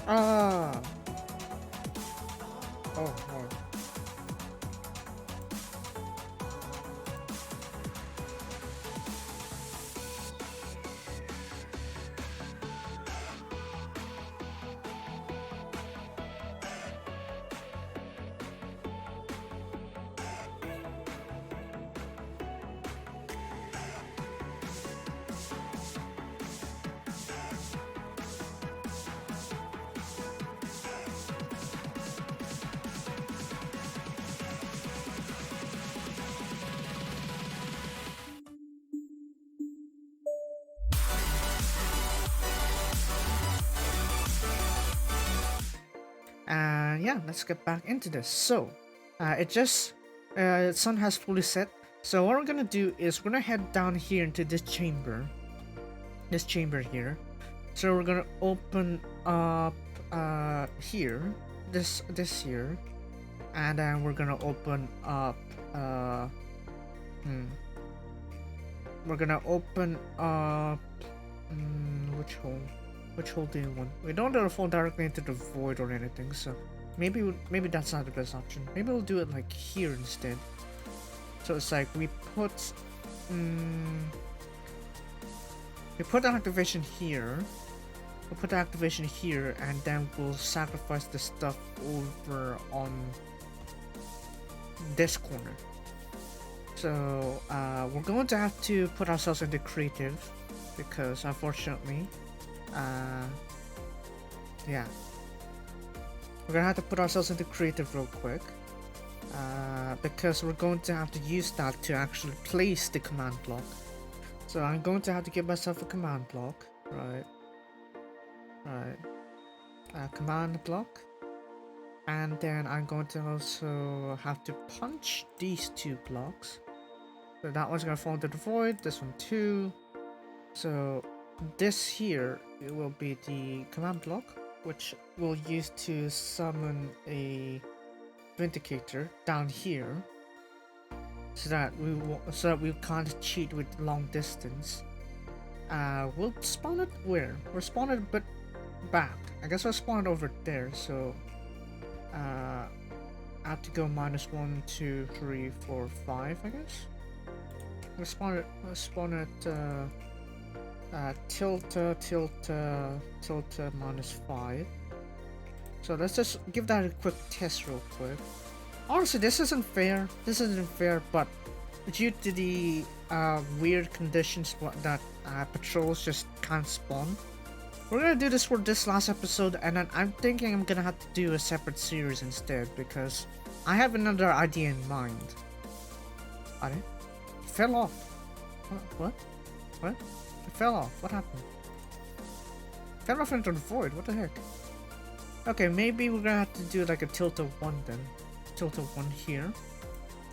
Ah. Oh, oh. Yeah, let's get back into this. So, it just sun has fully set. So what we're gonna do is we're gonna head down here into this chamber here. So we're gonna open up here, this here, and then we're gonna open up hmm, we're gonna open up which hole? Which hole do you want? We don't want to fall directly into the void or anything, so maybe that's not the best option. Maybe we'll do it like here instead. So it's like we put the activation here. We'll put the activation here, and then we'll sacrifice the stuff over on this corner. So we're going to have to put ourselves into creative because unfortunately, yeah, we're gonna have to put ourselves into creative real quick because we're going to have to use that to actually place the command block. So I'm going to have to give myself a command block, right? Command block, and then I'm going to also have to punch these two blocks. So that one's gonna fall into the void, this one too. So this here, it will be the command block, which we'll use to summon a Vindicator down here, so that we can't cheat with long distance. We'll spawn it where? We're spawned it a bit back. I guess we'll spawn it over there. So I have to go -1, 2, 3, 4, 5. I guess. We'll spawn it. Tilta, -5. So let's just give that a quick test real quick. Honestly, this isn't fair. But due to the weird conditions that patrols just can't spawn, we're gonna do this for this last episode, and then I'm thinking I'm gonna have to do a separate series instead because I have another idea in mind. It fell off. What? It fell off. What happened? It fell off into the void. What the heck? Okay, maybe we're gonna have to do like a tilta 1 then. Tilta 1 here.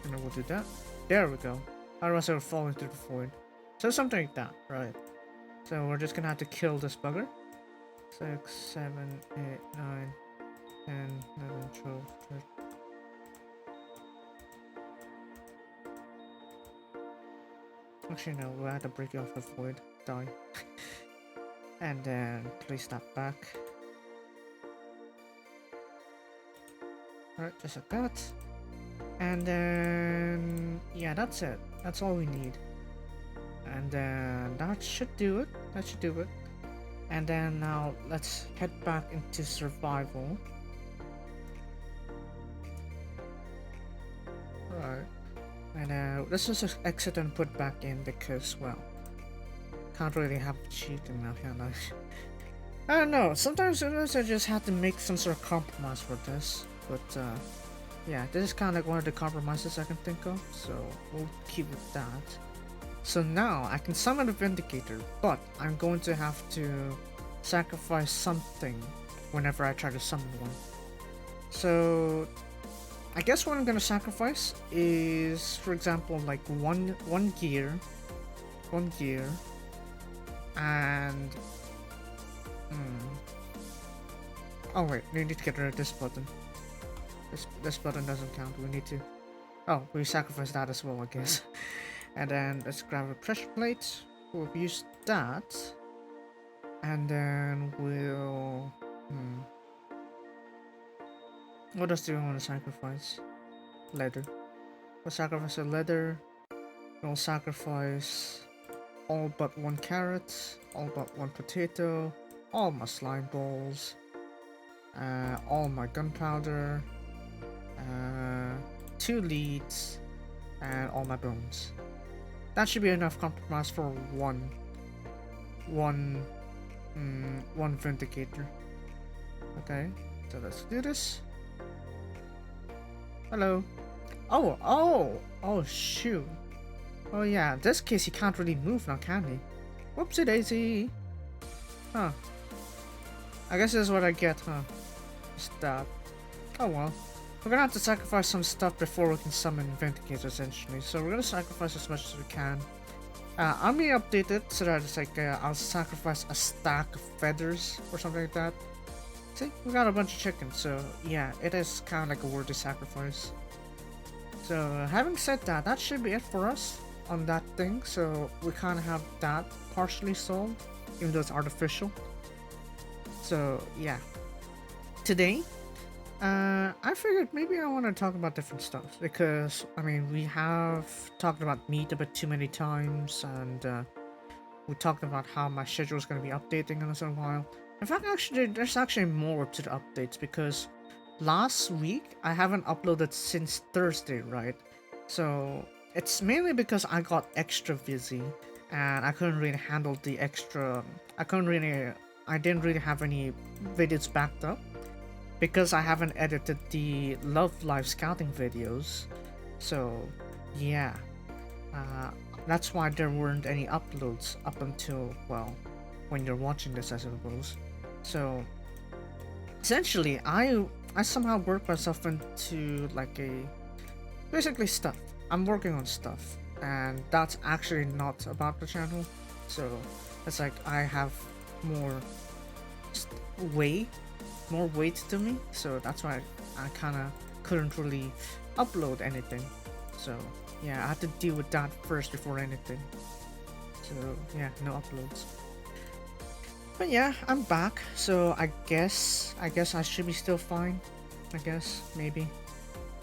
And then we'll do that. There we go. Otherwise it'll fall into the void. So something like that, right? So we're just gonna have to kill this bugger. 6, 7, 8, 9, 10, 11, 12, 13. Actually no, we'll have to break it off the void. Die. And then place that back. Alright, just like that. And then yeah, that's it. That's all we need. And then that should do it. And then now let's head back into survival. Right. And let's just exit and put back in because, well, can't really have cheating now, can I? I don't know. Sometimes I just have to make some sort of compromise for this. But yeah, this is kind of like one of the compromises I can think of. So we'll keep with that. So now I can summon a Vindicator, but I'm going to have to sacrifice something whenever I try to summon one. So I guess what I'm going to sacrifice is, for example, like one gear, and oh wait, we need to get rid of this button. This button doesn't count. We need to. Oh, we sacrifice that as well, I guess. And then let's grab a pressure plate. We'll use that. And then we'll What else do you want to sacrifice? Leather. We'll sacrifice a leather. We'll sacrifice all but 1 carrot, all but 1 potato, all my slime balls, all my gunpowder, 2 leads, and all my bones. That should be enough compromise for one vindicator. Okay, so let's do this. Hello. Oh, shoot. Oh yeah, in this case he can't really move now, can he? Whoopsie daisy. Huh. I guess this is what I get, huh? Just that. Oh well. We're gonna have to sacrifice some stuff before we can summon Vindicator essentially. So we're gonna sacrifice as much as we can. I'm gonna update it so that it's like I'll sacrifice a stack of feathers or something like that. See, we got a bunch of chickens, so yeah, it is kind of like a worthy sacrifice. So having said that, that should be it for us on that thing. So we kind of have that partially solved, even though it's artificial. So yeah, today I figured maybe I want to talk about different stuff because I mean we have talked about meat a bit too many times, and we talked about how my schedule is going to be updating in a little while. In fact, actually, there's actually more to the updates because last week I haven't uploaded since Thursday, right? So it's mainly because I got extra busy and I couldn't really handle the extra. I didn't really have any videos backed up because I haven't edited the Love Live Scouting videos. So yeah, that's why there weren't any uploads up until, well, when you're watching this, I suppose. So essentially I somehow worked myself into like basically stuff. I'm working on stuff, and that's actually not about the channel. So it's like I have more weight to me, so that's why I kind of couldn't really upload anything. So yeah, I had to deal with that first before anything. So yeah, no uploads. But yeah, I'm back, so I guess I should be still fine. I guess, maybe.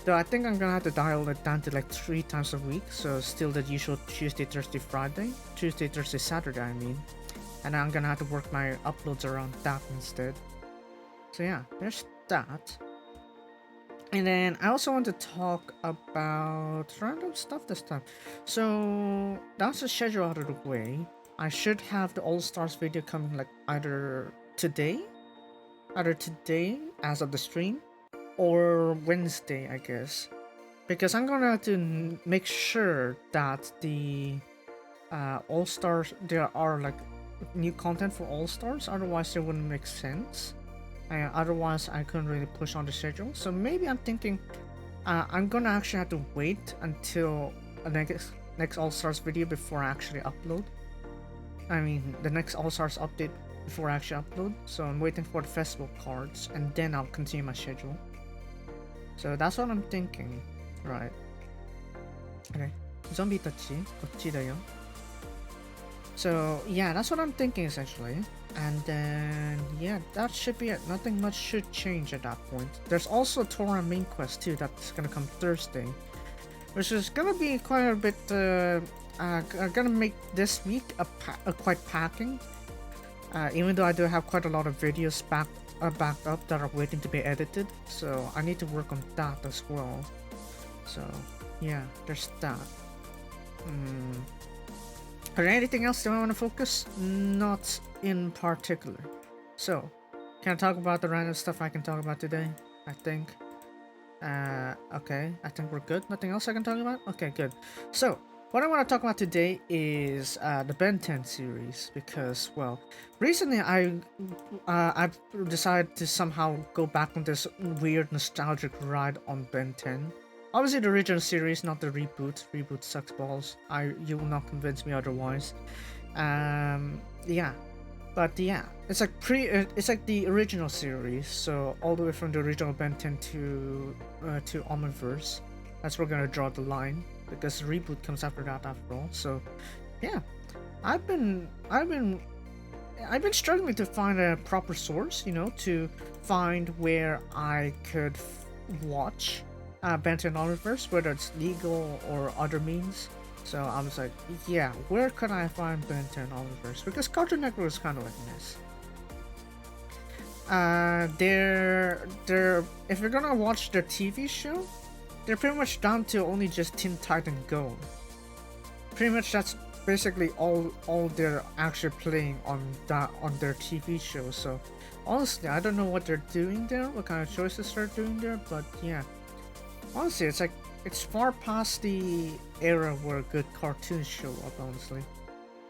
Though I think I'm gonna have to dial it down to like 3 times a week, so still the usual Tuesday, Thursday, Friday. Tuesday, Thursday, Saturday, I mean. And I'm gonna have to work my uploads around that instead. So yeah, there's that. And then I also want to talk about random stuff this time. So that's the schedule out of the way. I should have the All-Stars video coming like either today as of the stream, or Wednesday, I guess. Because I'm gonna have to make sure that the All-Stars, there are like new content for All-Stars, otherwise it wouldn't make sense. Otherwise I couldn't really push on the schedule. So maybe I'm thinking I'm gonna actually have to wait until the next All-Stars video before I actually upload. I mean, the next All-Stars update before I actually upload. So I'm waiting for the festival cards, and then I'll continue my schedule. So that's what I'm thinking. Right. Okay. Zombie tachi, kochi da yo. So yeah, that's what I'm thinking essentially. And then yeah, that should be it. Nothing much should change at that point. There's also Torah main quest too that's gonna come Thursday, which is gonna be quite a bit gonna make this week a quite packing. Even though I do have quite a lot of videos backed up that are waiting to be edited, so I need to work on that as well. So yeah, there's that. Are there anything else that I want to focus? Not in particular. So, can I talk about the random stuff I can talk about today? I think. Okay, I think we're good. Nothing else I can talk about? Okay, good. So, what I want to talk about today is the Ben 10 series, because, well, recently I've decided to somehow go back on this weird nostalgic ride on Ben 10. Obviously the original series, not the reboot. Reboot sucks balls. You will not convince me otherwise. Yeah. But yeah, it's like it's like the original series, so all the way from the original Ben 10 to Omniverse. That's where we're gonna draw the line, because the reboot comes after that after all. So yeah, I've been struggling to find a proper source, you know, to find where I could watch Ben 10 Omniverse, whether it's legal or other means. So I was like, yeah, where can I find Ben 10 Omniverse? Because Cartoon Network is kind of like this. They're if you're gonna watch their TV show, they're pretty much down to only just Teen Titan Go. Pretty much that's basically all they're actually playing on their TV show. So honestly, I don't know what they're doing there, what kind of choices they're doing there, but yeah. Honestly, it's like it's far past the era where good cartoons show up, honestly.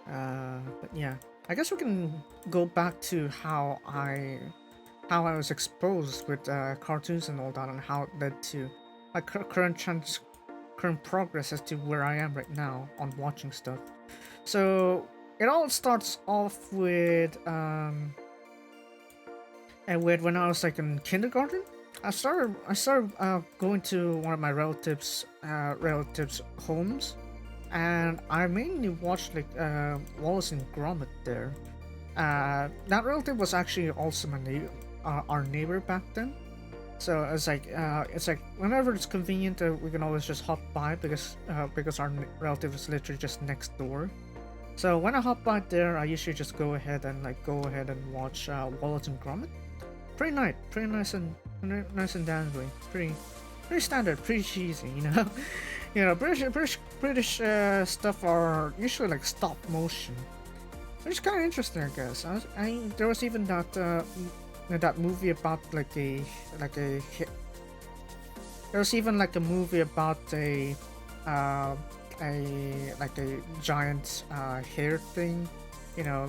But yeah, I guess we can go back to how I was exposed with cartoons and all that, and how it led to my current progress as to where I am right now on watching stuff. So it all starts off with when I was like in kindergarten. I started going to one of my relatives' homes, and I mainly watched like Wallace and Gromit there. That relative was actually also our neighbor back then. So it's like whenever it's convenient, we can always just hop by because our relative is literally just next door. So when I hop by there, I usually just go ahead and watch Wallace and Gromit. Pretty nice and dandy. Pretty standard, pretty cheesy, you know. You know, British stuff are usually like stop motion, which is kind of interesting, I guess. There was even that movie about there was even like a movie about a giant hair thing, you know.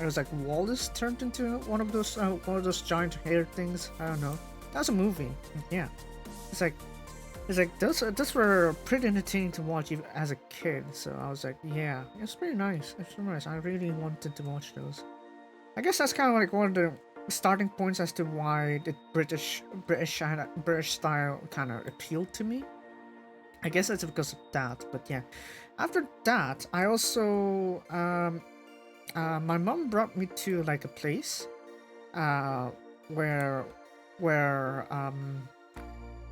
It was like Wallace turned into one of those giant hair things. I don't know. That was a movie. Yeah, it's like those were pretty entertaining to watch even as a kid. So I was like, yeah, it's pretty nice. It's pretty nice. I really wanted to watch those. I guess that's kind of like one of the starting points as to why the British style kind of appealed to me. I guess that's because of that. But yeah, after that, I also my mom brought me to like a place where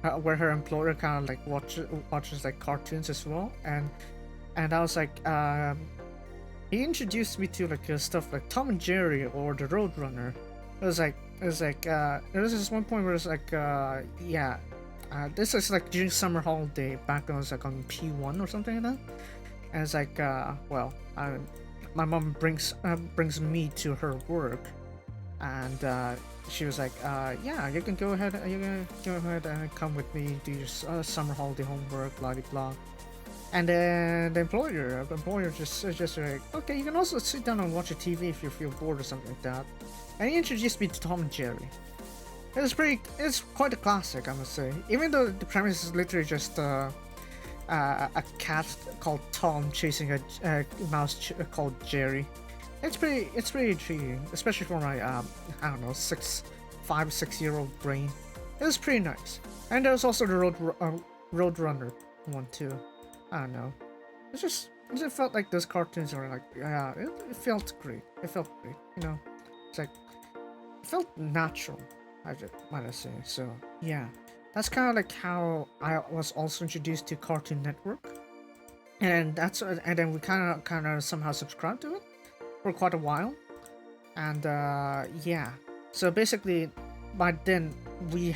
her employer kind of like watches like cartoons as well, and I was like he introduced me to like stuff like Tom and Jerry or the Roadrunner. It was like there was this one point where it was like this is like during summer holiday back when I was like on P1 or something like that, and it's like my mom brings me to her work, and she was like, yeah, you can go ahead and come with me, do your summer holiday homework, blah blah blah. And then the employer just like, okay, you can also sit down and watch a TV if you feel bored or something like that. And he introduced me to Tom and Jerry. It's quite a classic, I must say. Even though the premise is literally just a cat called Tom chasing a mouse called Jerry. It's pretty intriguing, especially for my I don't know, 5-6-year-old brain. It was pretty nice. And there was also the Roadrunner one too. I don't know. It just felt like those cartoons were like, yeah, it felt great. It felt great, you know. It's like it felt natural, might I say. So yeah. That's kind of like how I was also introduced to Cartoon Network, and then we kind of somehow subscribed to it for quite a while, and yeah. So basically, by then we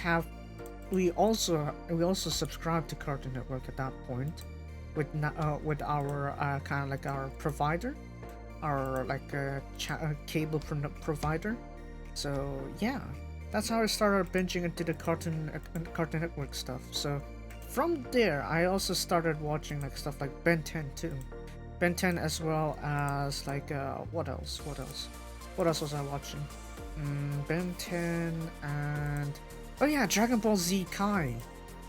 also subscribed to Cartoon Network at that point, with our kind of like our provider, our like cable provider. So yeah. That's how I started binging into the Cartoon Network stuff. So from there, I also started watching like stuff like Ben 10 too. Ben 10 as well as like what else was I watching? Ben 10 and oh yeah, Dragon Ball Z Kai.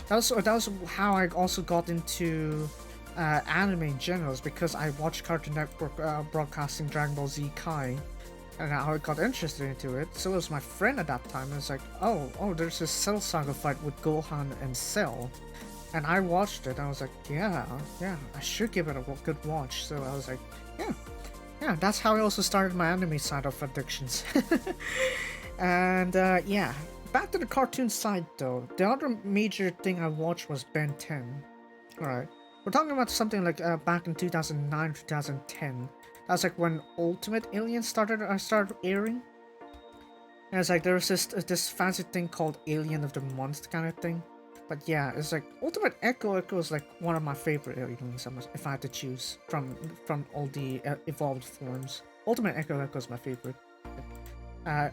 That was how I also got into anime in general, because I watched Cartoon Network broadcasting Dragon Ball Z Kai. And how I got interested into it. So was my friend at that time. It's like, oh, there's this Cell Saga fight with Gohan and Cell, and I watched it. I was like, yeah, I should give it a good watch. So I was like, yeah. That's how I also started my anime side of addictions. And yeah, back to the cartoon side though. The other major thing I watched was Ben 10. Alright. We're talking about something like back in 2009, 2010. That's like when Ultimate Alien started airing. And it's like there was this fancy thing called Alien of the Month kind of thing. But yeah, it's like Ultimate Echo is like one of my favorite aliens if I had to choose from all the evolved forms. Ultimate Echo is my favorite.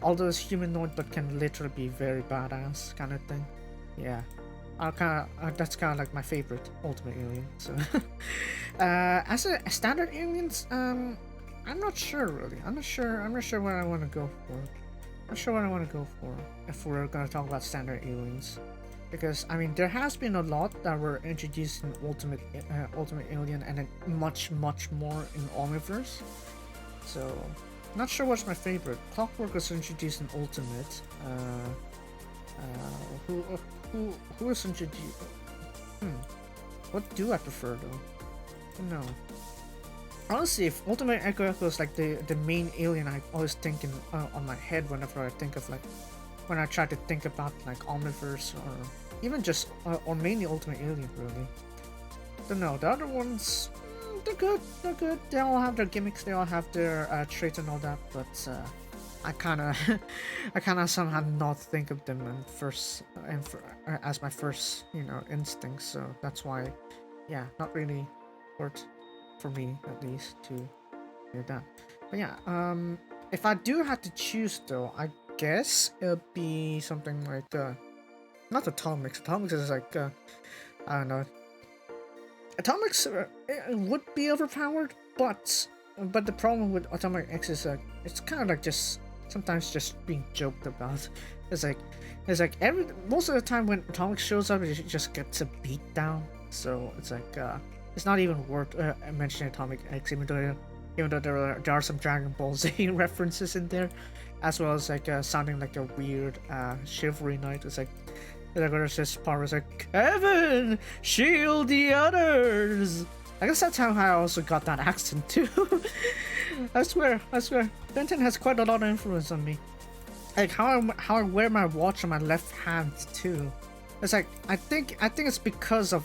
Although it's humanoid but can literally be very badass kind of thing. Yeah. That's kind of like my favorite Ultimate Alien. So, as a standard aliens, I'm not sure really. I'm not sure what I want to go for. I'm not sure what I want to go for if we're gonna talk about standard aliens, because I mean there has been a lot that were introduced in Ultimate Alien and then much more in Omniverse. So, not sure what's my favorite. Clockwork was introduced in Ultimate. Who was introduced? What do I prefer though? I don't know. Honestly, if Ultimate Echo is like the main alien I always think in on my head whenever I think of like when I try to think about like Omniverse or even just or mainly Ultimate Alien really. Don't know. The other ones, they're good. They're good. They all have their gimmicks. They all have their traits and all that. But I kind of somehow not think of them as my first instinct. So that's why, yeah, not really worth for me at least to do that. But yeah, if I do have to choose though, I guess it'll be something like not Atomics. Atomics is like I don't know. Atomics it would be overpowered, but the problem with Atomic X is it's kind of like just sometimes just being joked about. It's like most of the time when Atomic shows up, it just gets a beat down. So it's like it's not even worth mentioning Atomic X, even though there are some Dragon Ball Z references in there, as well as like sounding like a weird Chivalry Knight. It's like there's this part where it's like, Kevin, shield the others. I guess that's how I also got that accent too. I swear. Benton has quite a lot of influence on me. Like how I wear my watch on my left hand too. It's like I think it's because of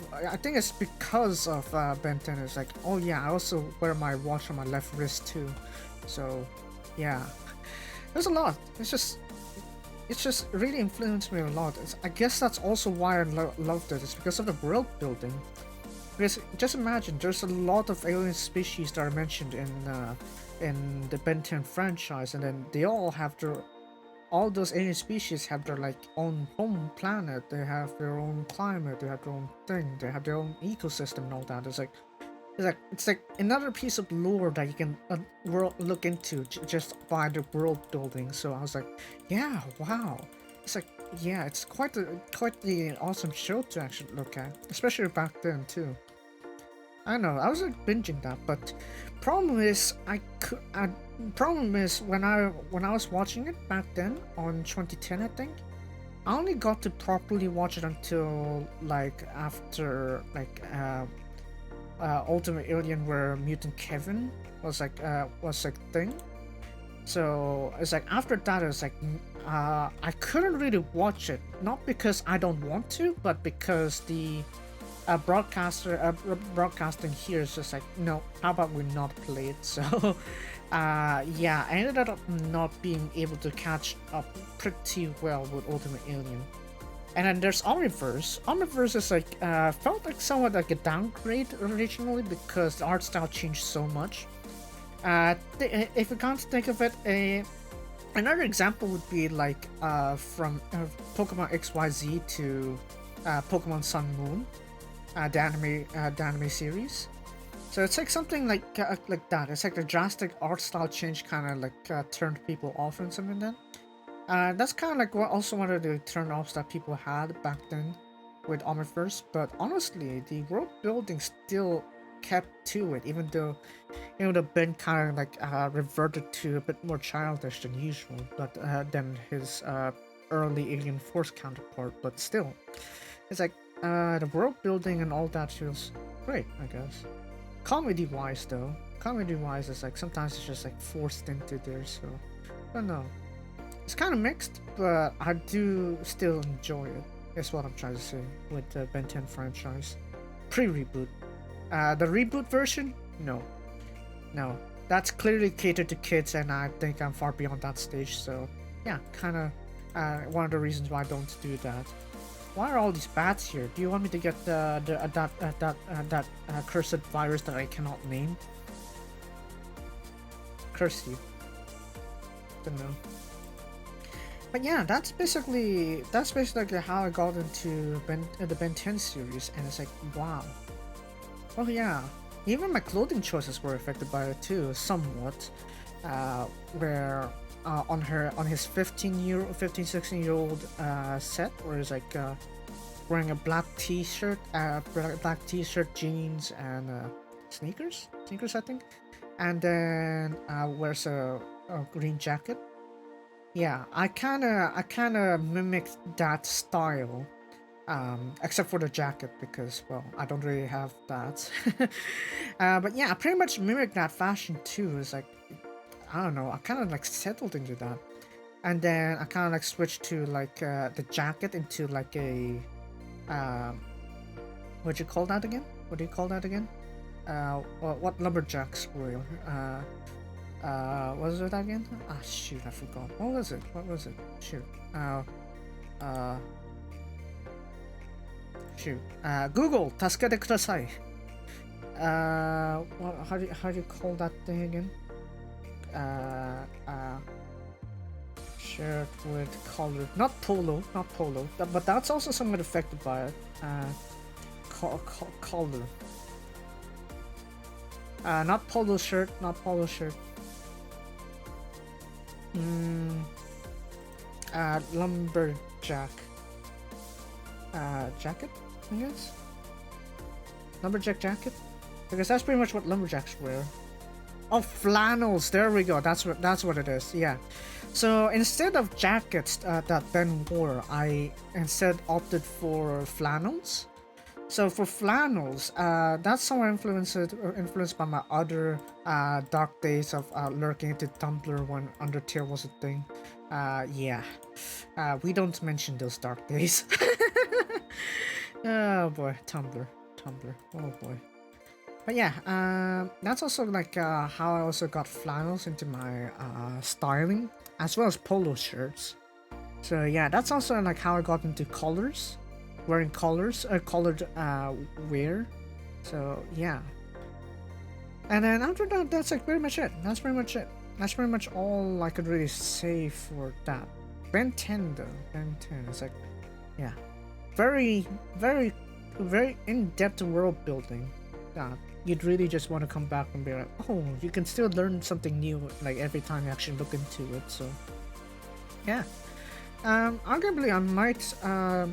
Benton. It's like, oh yeah, I also wear my watch on my left wrist too. So yeah, there's a lot. It's just really influenced me a lot. I guess that's also why I loved it. It's because of the world building. Because just imagine, there's a lot of alien species that are mentioned in the Ben 10 franchise, and then they all have all those alien species have their like own home planet. They have their own climate. They have their own thing. They have their own ecosystem and all that. It's like another piece of lore that you can look into just by the world building. So I was like, yeah, wow. It's like, yeah, it's quite the awesome show to actually look at, especially back then too. I don't know, I was like binging that, but problem is when I was watching it back then on 2010, I think I only got to properly watch it until like after like Ultimate Alien, where Mutant Kevin was like thing. So it's like after that it was like I couldn't really watch it, not because I don't want to, but because the broadcasting here is just like, no, how about we not play it? So yeah, I ended up not being able to catch up pretty well with Ultimate Alien. And then there's Omniverse. Omniverse is like felt like somewhat like a downgrade originally because the art style changed so much. If you can't think of it, another example would be like from Pokemon XYZ to Pokemon Sun Moon, the anime series. So it's like something like that. It's like the drastic art style change kind of like turned people off and something like that. That's kind of like also one of the turn-offs that people had back then with Omniverse. But honestly, the world building still kept to it, even though Ben kind of like reverted to a bit more childish than usual, but than his early Alien Force counterpart. But still, it's like the world building and all that feels great, I guess. Comedy-wise, though, it's like sometimes it's just like forced into there. So I don't know. It's kind of mixed, but I do still enjoy it. That's what I'm trying to say with the Ben 10 franchise. Pre-reboot. The reboot version? No. No. That's clearly catered to kids, and I think I'm far beyond that stage, so yeah, kind of one of the reasons why I don't do that. Why are all these bats here? Do you want me to get that cursed virus that I cannot name? Curse you. Don't know. But yeah, that's basically how I got into the Ben 10 series, and it's like, wow. Oh yeah, even my clothing choices were affected by it too, somewhat. Where on his 16-year-old set, where he's like wearing a black t-shirt, jeans, and sneakers I think, and then wears a green jacket. Yeah, I kinda mimicked that style, except for the jacket because, well, I don't really have that. But yeah, I pretty much mimicked that fashion too. It's like, I don't know, I kind of like settled into that, and then I kind of like switched to like the jacket into like a what do you call that again? What lumberjacks wear? What was it again? Ah, shoot, I forgot. What was it? Shoot. Google, 助けてください. How do you call that thing again? Shirt with collar. Not polo, but that's also somewhat affected by it. Collar. Not polo shirt. Lumberjack. Jacket, I guess? Lumberjack jacket? Because that's pretty much what lumberjacks wear. Oh, flannels, there we go, that's what it is, yeah. So instead of jackets that Ben wore, I instead opted for flannels. So for flannels, that's somewhat influenced by my other dark days of lurking into Tumblr when Undertale was a thing. Yeah, we don't mention those dark days. Oh boy, Tumblr, oh boy. But yeah, that's also like how I also got flannels into my styling, as well as polo shirts. So yeah, that's also like how I got into collars. Wearing collars, collared wear. So yeah. And then after that, that's like pretty much it. That's pretty much all I could really say for that. Ben 10 though. Ben 10 is like, yeah, very in-depth world building that you'd really just want to come back and be like, oh, you can still learn something new like every time you actually look into it. So yeah. Arguably I might I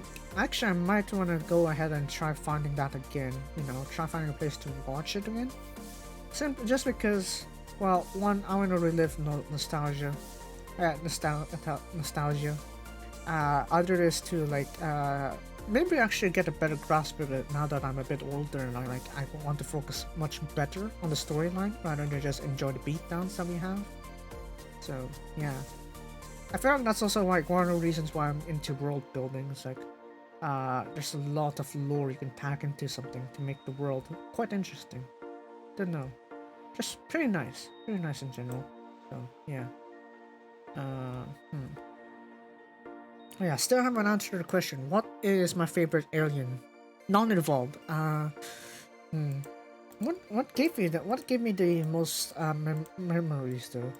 might want to go ahead and try finding that again, try finding a place to watch it again. Just because, well, one, I want to relive nostalgia. Other is to like maybe actually get a better grasp of it now that I'm a bit older, and I want to focus much better on the storyline rather than just enjoy the beatdowns that we have. So yeah, I feel like that's also like one of the reasons why I'm into world building. It's like there's a lot of lore you can pack into something to make the world quite interesting. Don't know, just pretty nice in general. So yeah. Oh yeah, still haven't answered the question. What is my favorite alien? Non-evolved. What gave me that? What gave me the most memories though?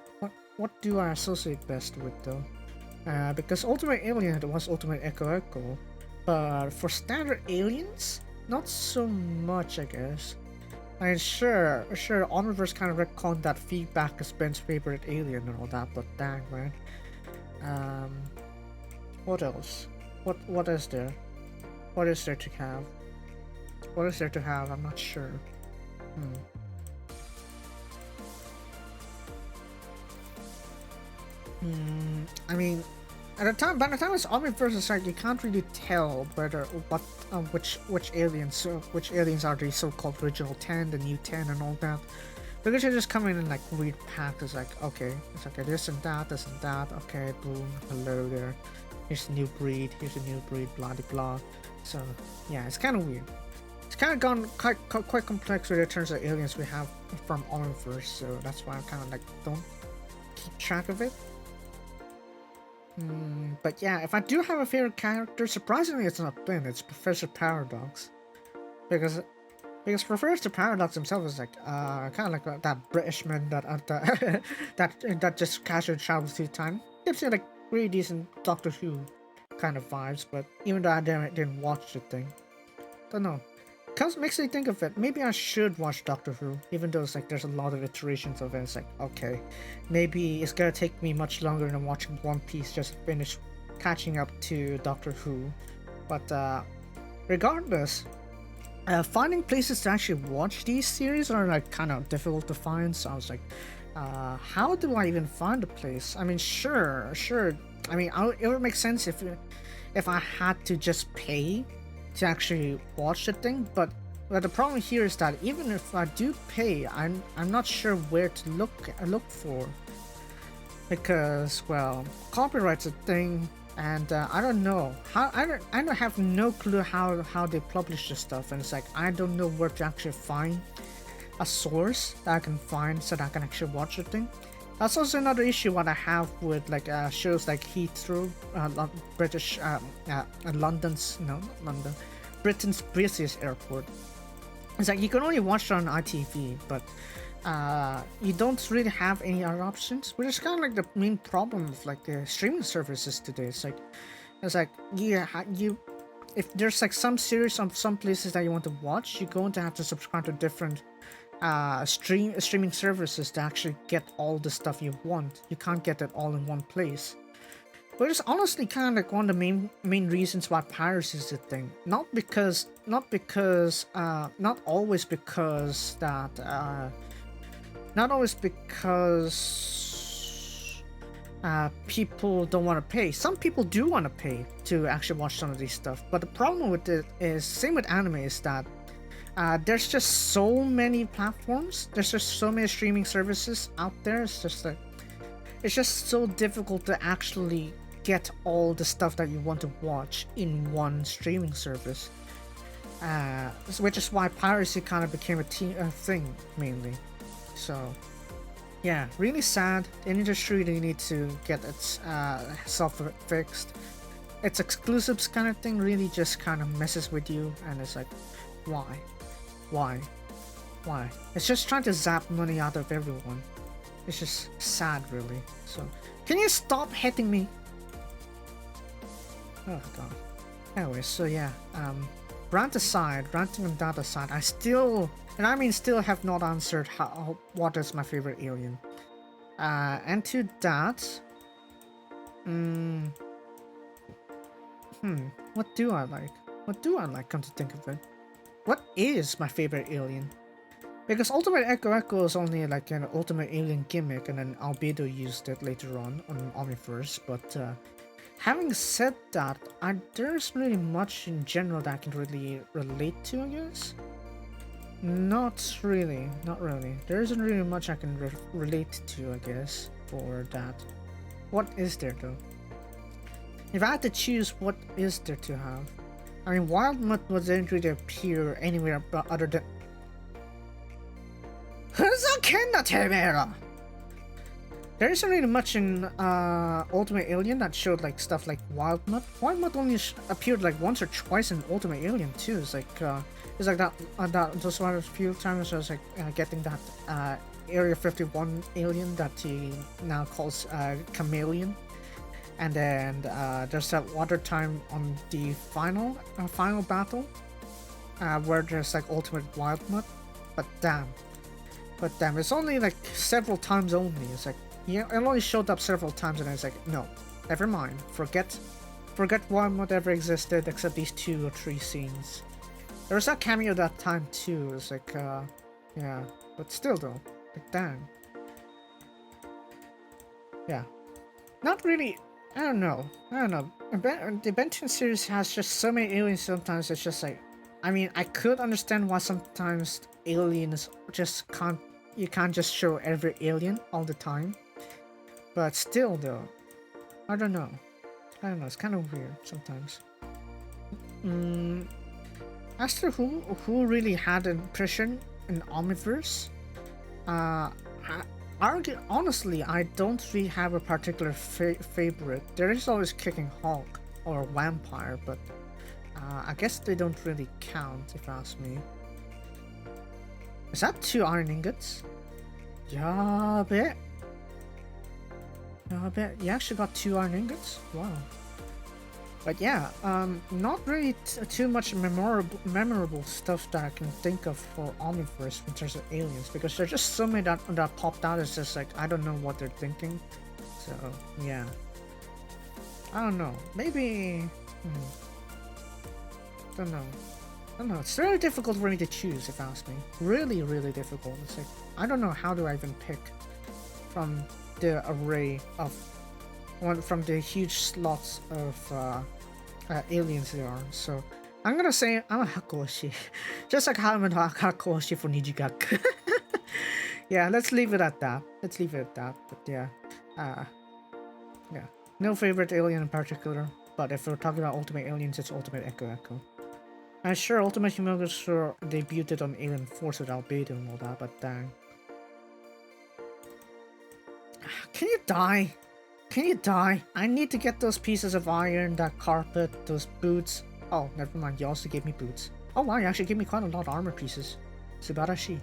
What do I associate best with though? Because Ultimate Alien was Ultimate Echo, but for standard aliens, not so much, I guess. I mean, sure, Omniverse kind of retconned that feedback as Ben's favorite alien and all that, but dang, man. What else? What is there? What is there to have? What is there to have? I'm not sure. I mean, by the time it's Omniverse, it's like you can't really tell whether which aliens are the so-called original 10, the new 10, and all that. Because you're just coming in like weird packs. It's like, okay, it's okay, this and that, okay, boom, hello there. Here's a new breed, blah de blah. So yeah, it's kind of weird. It's kind of gone quite complex with the terms of aliens we have from Omniverse, so that's why I kind of like don't keep track of it. But yeah, if I do have a favorite character, surprisingly it's not Flynn, it's Professor Paradox. Because Professor Paradox himself is like kind of like that British man that just casually travels through time. Gives you like really decent Doctor Who kind of vibes, but even though I didn't watch the thing, don't know. Makes me think of it. Maybe I should watch Doctor Who, even though it's like there's a lot of iterations of it. It's like, okay, maybe it's gonna take me much longer than watching One Piece just to finish catching up to Doctor Who. But regardless, finding places to actually watch these series are like kind of difficult to find. So I was like, how do I even find a place? I mean, sure. I mean, it would make sense if I had to just pay to actually watch the thing, but the problem here is that even if I do pay, I'm not sure where to look for, because, well, copyright's a thing, and I don't know how. I don't have no clue how they publish this stuff, and it's like I don't know where to actually find a source that I can find so that I can actually watch the thing. That's also another issue what I have with like shows like Heathrow, Britain's busiest airport. It's like you can only watch it on ITV, but you don't really have any other options, which is kind of like the main problem of like the streaming services today. It's like if there's like some series on some places that you want to watch, you're going to have to subscribe to different streaming services to actually get all the stuff you want. You can't get it all in one place. But it's honestly kind of like one of the main reasons why piracy is a thing. Not always because people don't want to pay. Some people do want to pay to actually watch some of these stuff. But the problem with it is, same with anime, is that there's just so many platforms. There's just so many streaming services out there. It's just so difficult to actually get all the stuff that you want to watch in one streaming service. Which is why piracy kind of became a thing mainly. So yeah, really sad. The industry really needs to get its self fixed. Its exclusives kind of thing really just kind of messes with you, and it's like, why? It's just trying to zap money out of everyone. It's just sad, really. So, can you stop hitting me? Oh god. Anyway, so yeah, ranting on that aside, I still have not answered what is my favorite alien. And to that, what do I like? Come to think of it. What is my favorite alien? Because Ultimate Echo is only like an Ultimate Alien gimmick, and then Albedo used it later on Omniverse, but having said that, there isn't really much in general that I can really relate to, I guess? Not really. There isn't really much I can relate to, I guess, for that. What is there, though? If I had to choose, what is there to have? I mean, Wild Mutt didn't really appear anywhere but other than... There isn't really much in Ultimate Alien that showed like stuff like Wild Mutt. Wild Mutt only appeared like once or twice in Ultimate Alien too. It's like that those one of the few times I was like getting that Area 51 alien that he now calls Chameleon. And then there's that water time on the final battle where there's like Ultimate Wild Mutt. But damn, it's only like several times only. It's like, yeah, it only showed up several times, and I was like, no, never mind. Forget Wild Mutt ever existed except these 2 or 3 scenes. There was that cameo that time too. It's like, yeah, but still though, like damn. Yeah, not really. I don't know. The Benton series has just so many aliens sometimes, it's just like... I mean, I could understand why sometimes aliens just can't you can't just show every alien all the time. But still, though, I don't know. I don't know. It's kind of weird sometimes. As to who really had an impression in Omniverse, honestly, I don't really have a particular favorite. There is always Kicking Hulk or Vampire, but I guess they don't really count if you ask me. Is that 2 iron ingots? Yeah, bet. I bet you actually got 2 iron ingots. Wow. But yeah, not really too much memorable stuff that I can think of for Omniverse in terms of aliens, because there's just so many that popped out. It's just like I don't know what they're thinking. So yeah, I don't know. Maybe don't know. It's very difficult for me to choose, if you ask me. Really, really difficult. It's like I don't know how do I even pick from the array of from the huge slots of aliens there are. So I'm gonna say I'm a Hakoshi. Just like how I'm a Hakoshi for Nijigaku. Yeah, let's leave it at that. But yeah. Yeah. No favorite alien in particular. But if we're talking about Ultimate Aliens, it's Ultimate Echo. I'm sure Ultimate Humongous debuted on Alien Force with Albedo and all that, but dang. Can you die? Can you die? I need to get those pieces of iron, that carpet, those boots. Oh, never mind. You also gave me boots. Oh wow, you actually gave me quite a lot of armor pieces. Subarashi.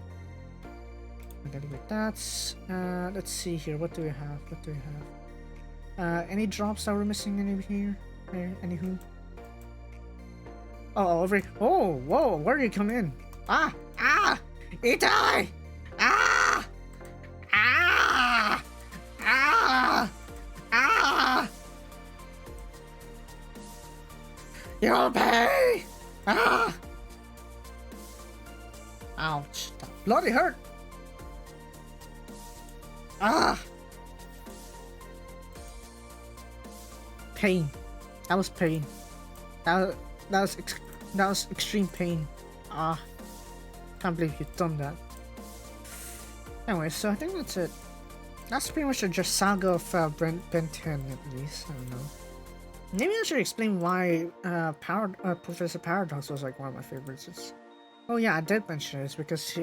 I'm gonna get that. Let's see here. What do we have? Any drops that we're missing any here? Anywho? Oh, over here. Oh, whoa, where did you come in? Ah! Itai! Ah! You'll pay! Ah! Ouch. That bloody hurt! Ah! Pain. That was pain. That was extreme pain. Ah. Can't believe you've done that. Anyway, so I think that's it. That's pretty much the saga of Ben 10 at least. I don't know. Maybe I should explain why Professor Paradox was like one of my favorites. Oh yeah, I did mention this because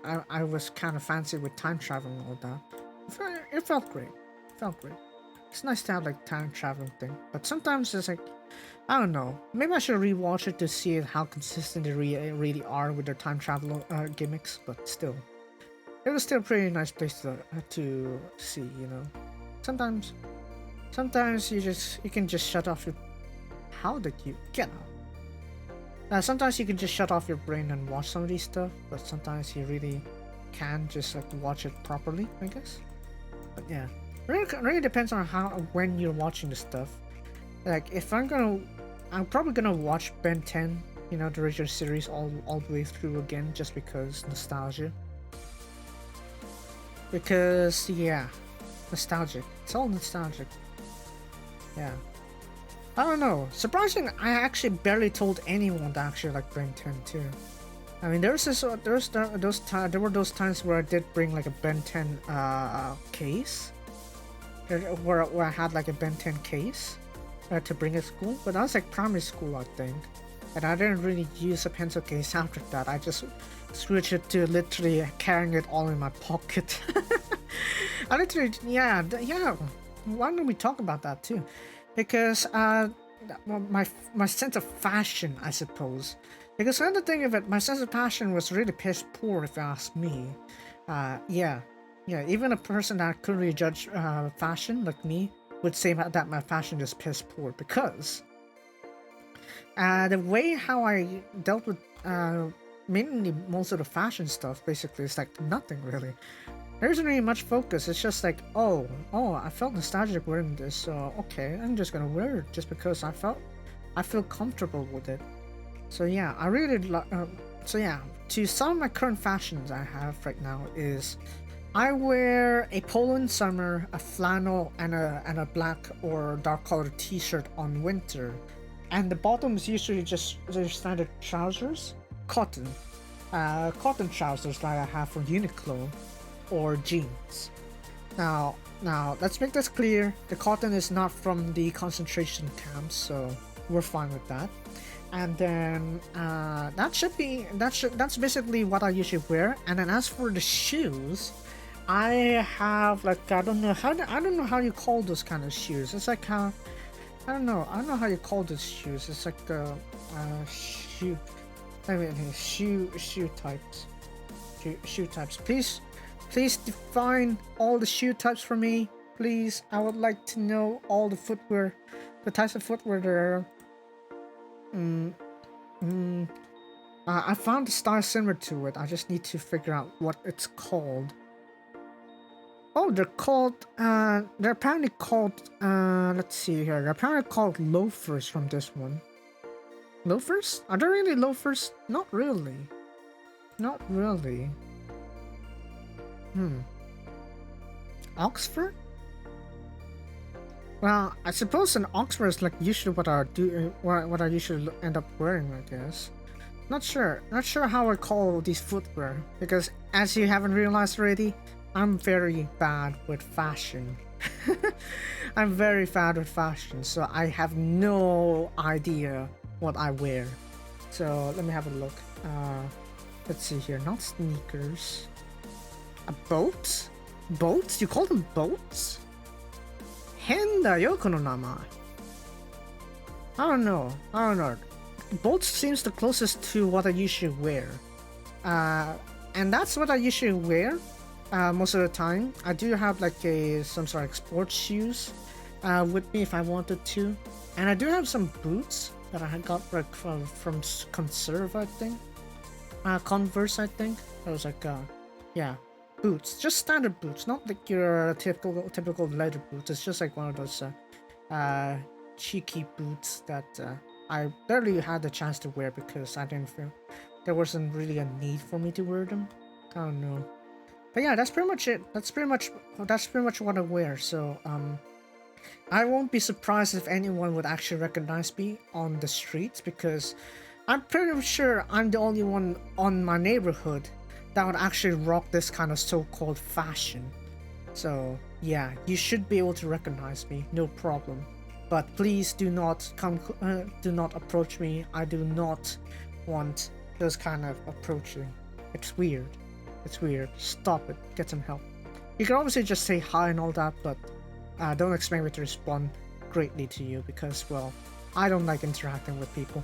I was kind of fancy with time travel and all that. It felt great. It's nice to have like time traveling thing, but sometimes it's like I don't know. Maybe I should rewatch it to see how consistent they really are with their time travel gimmicks. But still, it was still a pretty nice place to see. You know, sometimes you can just shut off your. How did you get out? Sometimes you can just shut off your brain and watch some of these stuff, but sometimes you really can just like watch it properly, I guess. But yeah, really depends on when you're watching the stuff. Like if I'm probably gonna watch Ben 10, you know, the original series all the way through again, just because nostalgia. Because yeah, nostalgic. It's all nostalgic. Yeah. I don't know. Surprising, I actually barely told anyone to actually like Ben 10 too. I mean, there were those times where I did bring like a Ben 10 case, where I had like a Ben 10 case to bring to school, but that was like primary school, I think, and I didn't really use a pencil case after that. I just switched it to literally carrying it all in my pocket. I literally, yeah. Why don't we talk about that too? Because my sense of fashion, I suppose. Because the other thing of it, my sense of fashion was really piss poor, if you ask me. Yeah. Even a person that couldn't really judge fashion like me would say that my fashion is piss poor, because the way how I dealt with mainly most of the fashion stuff basically is like nothing really. There isn't really much focus. It's just like, oh, I felt nostalgic wearing this, so okay, I'm just gonna wear it just because I feel comfortable with it. So yeah, I really to some of my current fashions I have right now is I wear a polo in summer, a flannel, and a black or dark colored t-shirt on winter, and the bottom is usually just their standard trousers, cotton trousers that I have from Uniqlo. or jeans. Now, let's make this clear. The cotton is not from the concentration camps, so we're fine with that. And then that's basically what I usually wear. And then as for the shoes, I have like I don't know how you call those kind of shoes. It's like how I don't know how you call those shoes. It's like the shoe. I mean shoe types. Shoe types. Please define all the shoe types for me. Please, I would like to know all the footwear, the types of footwear there are. I found the style similar to it. I just need to figure out what it's called. Oh, they're called, they're apparently called, let's see here. They're apparently called loafers from this one. Loafers? Are they really loafers? Not really. Not really. Oxford? Well, I suppose an Oxford is like usually what I usually end up wearing, I guess. Not sure how I call these footwear, because as you haven't realized already, I'm very bad with fashion. I'm very bad with fashion, so I have no idea what I wear. So let me have a look. Let's see here, not sneakers. A boat? Boats? You call them boats? 変だよこの名前. I don't know. Boats seems the closest to what I usually wear. And that's what I usually wear most of the time. I do have like some sort of sports shoes with me if I wanted to. And I do have some boots that I had got like from Conserve, I think. Converse, I think. That was like, yeah. Boots, just standard boots, not like your typical leather boots. It's just like one of those cheeky boots that I barely had the chance to wear because I didn't feel there wasn't really a need for me to wear them. I don't know, but yeah, that's pretty much it. That's pretty much what I wear. So I won't be surprised if anyone would actually recognize me on the streets, because I'm pretty sure I'm the only one on my neighborhood that would actually rock this kind of so-called fashion. So yeah, you should be able to recognize me, no problem. But please do not approach me. I do not want those kind of approaching. It's weird. Stop it. Get some help. You can obviously just say hi and all that, but don't expect me to respond greatly to you, because, well, I don't like interacting with people.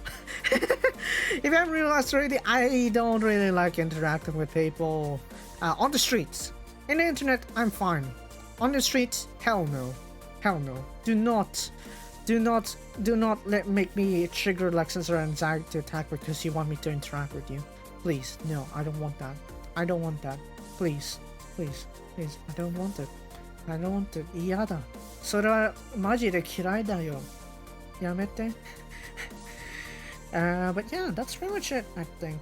If you haven't realized already, I don't really like interacting with people on the streets. In the internet, I'm fine. On the streets, hell no. Do not make me trigger like some sort of anxiety attack because you want me to interact with you. Please, no, I don't want that. Please, I don't want it. 嫌だ。それはマジで嫌いだよ。やめて。But yeah, that's pretty much it, I think.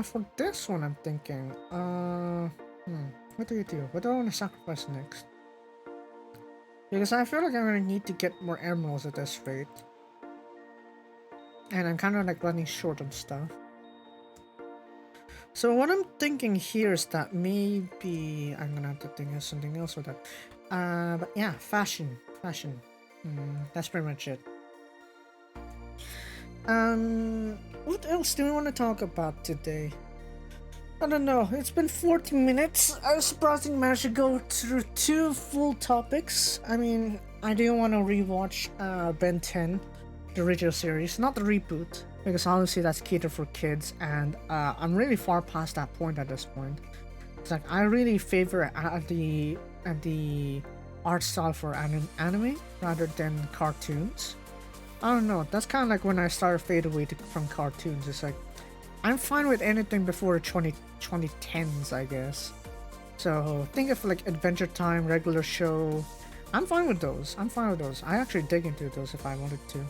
For this one, I'm thinking, what do you do? What do I want to sacrifice next? Because I feel like I'm gonna need to get more emeralds at this rate. And I'm kind of like running short on stuff. So what I'm thinking here is that maybe I'm gonna have to think of something else with that. But yeah, fashion. That's pretty much it. What else do we want to talk about today? I don't know, it's been 40 minutes. I was surprisingly managed to go through 2 full topics. I mean, I do want to rewatch Ben 10, the original series, not the reboot, because honestly that's catered for kids, and I'm really far past that point at this point. It's like I really favor the art style for anime rather than cartoons. I don't know, that's kind of like when I started fade away from cartoons. It's like I'm fine with anything before the 2010s, I guess. So think of like Adventure Time, regular show. I'm fine with those. I actually dig into those if I wanted to.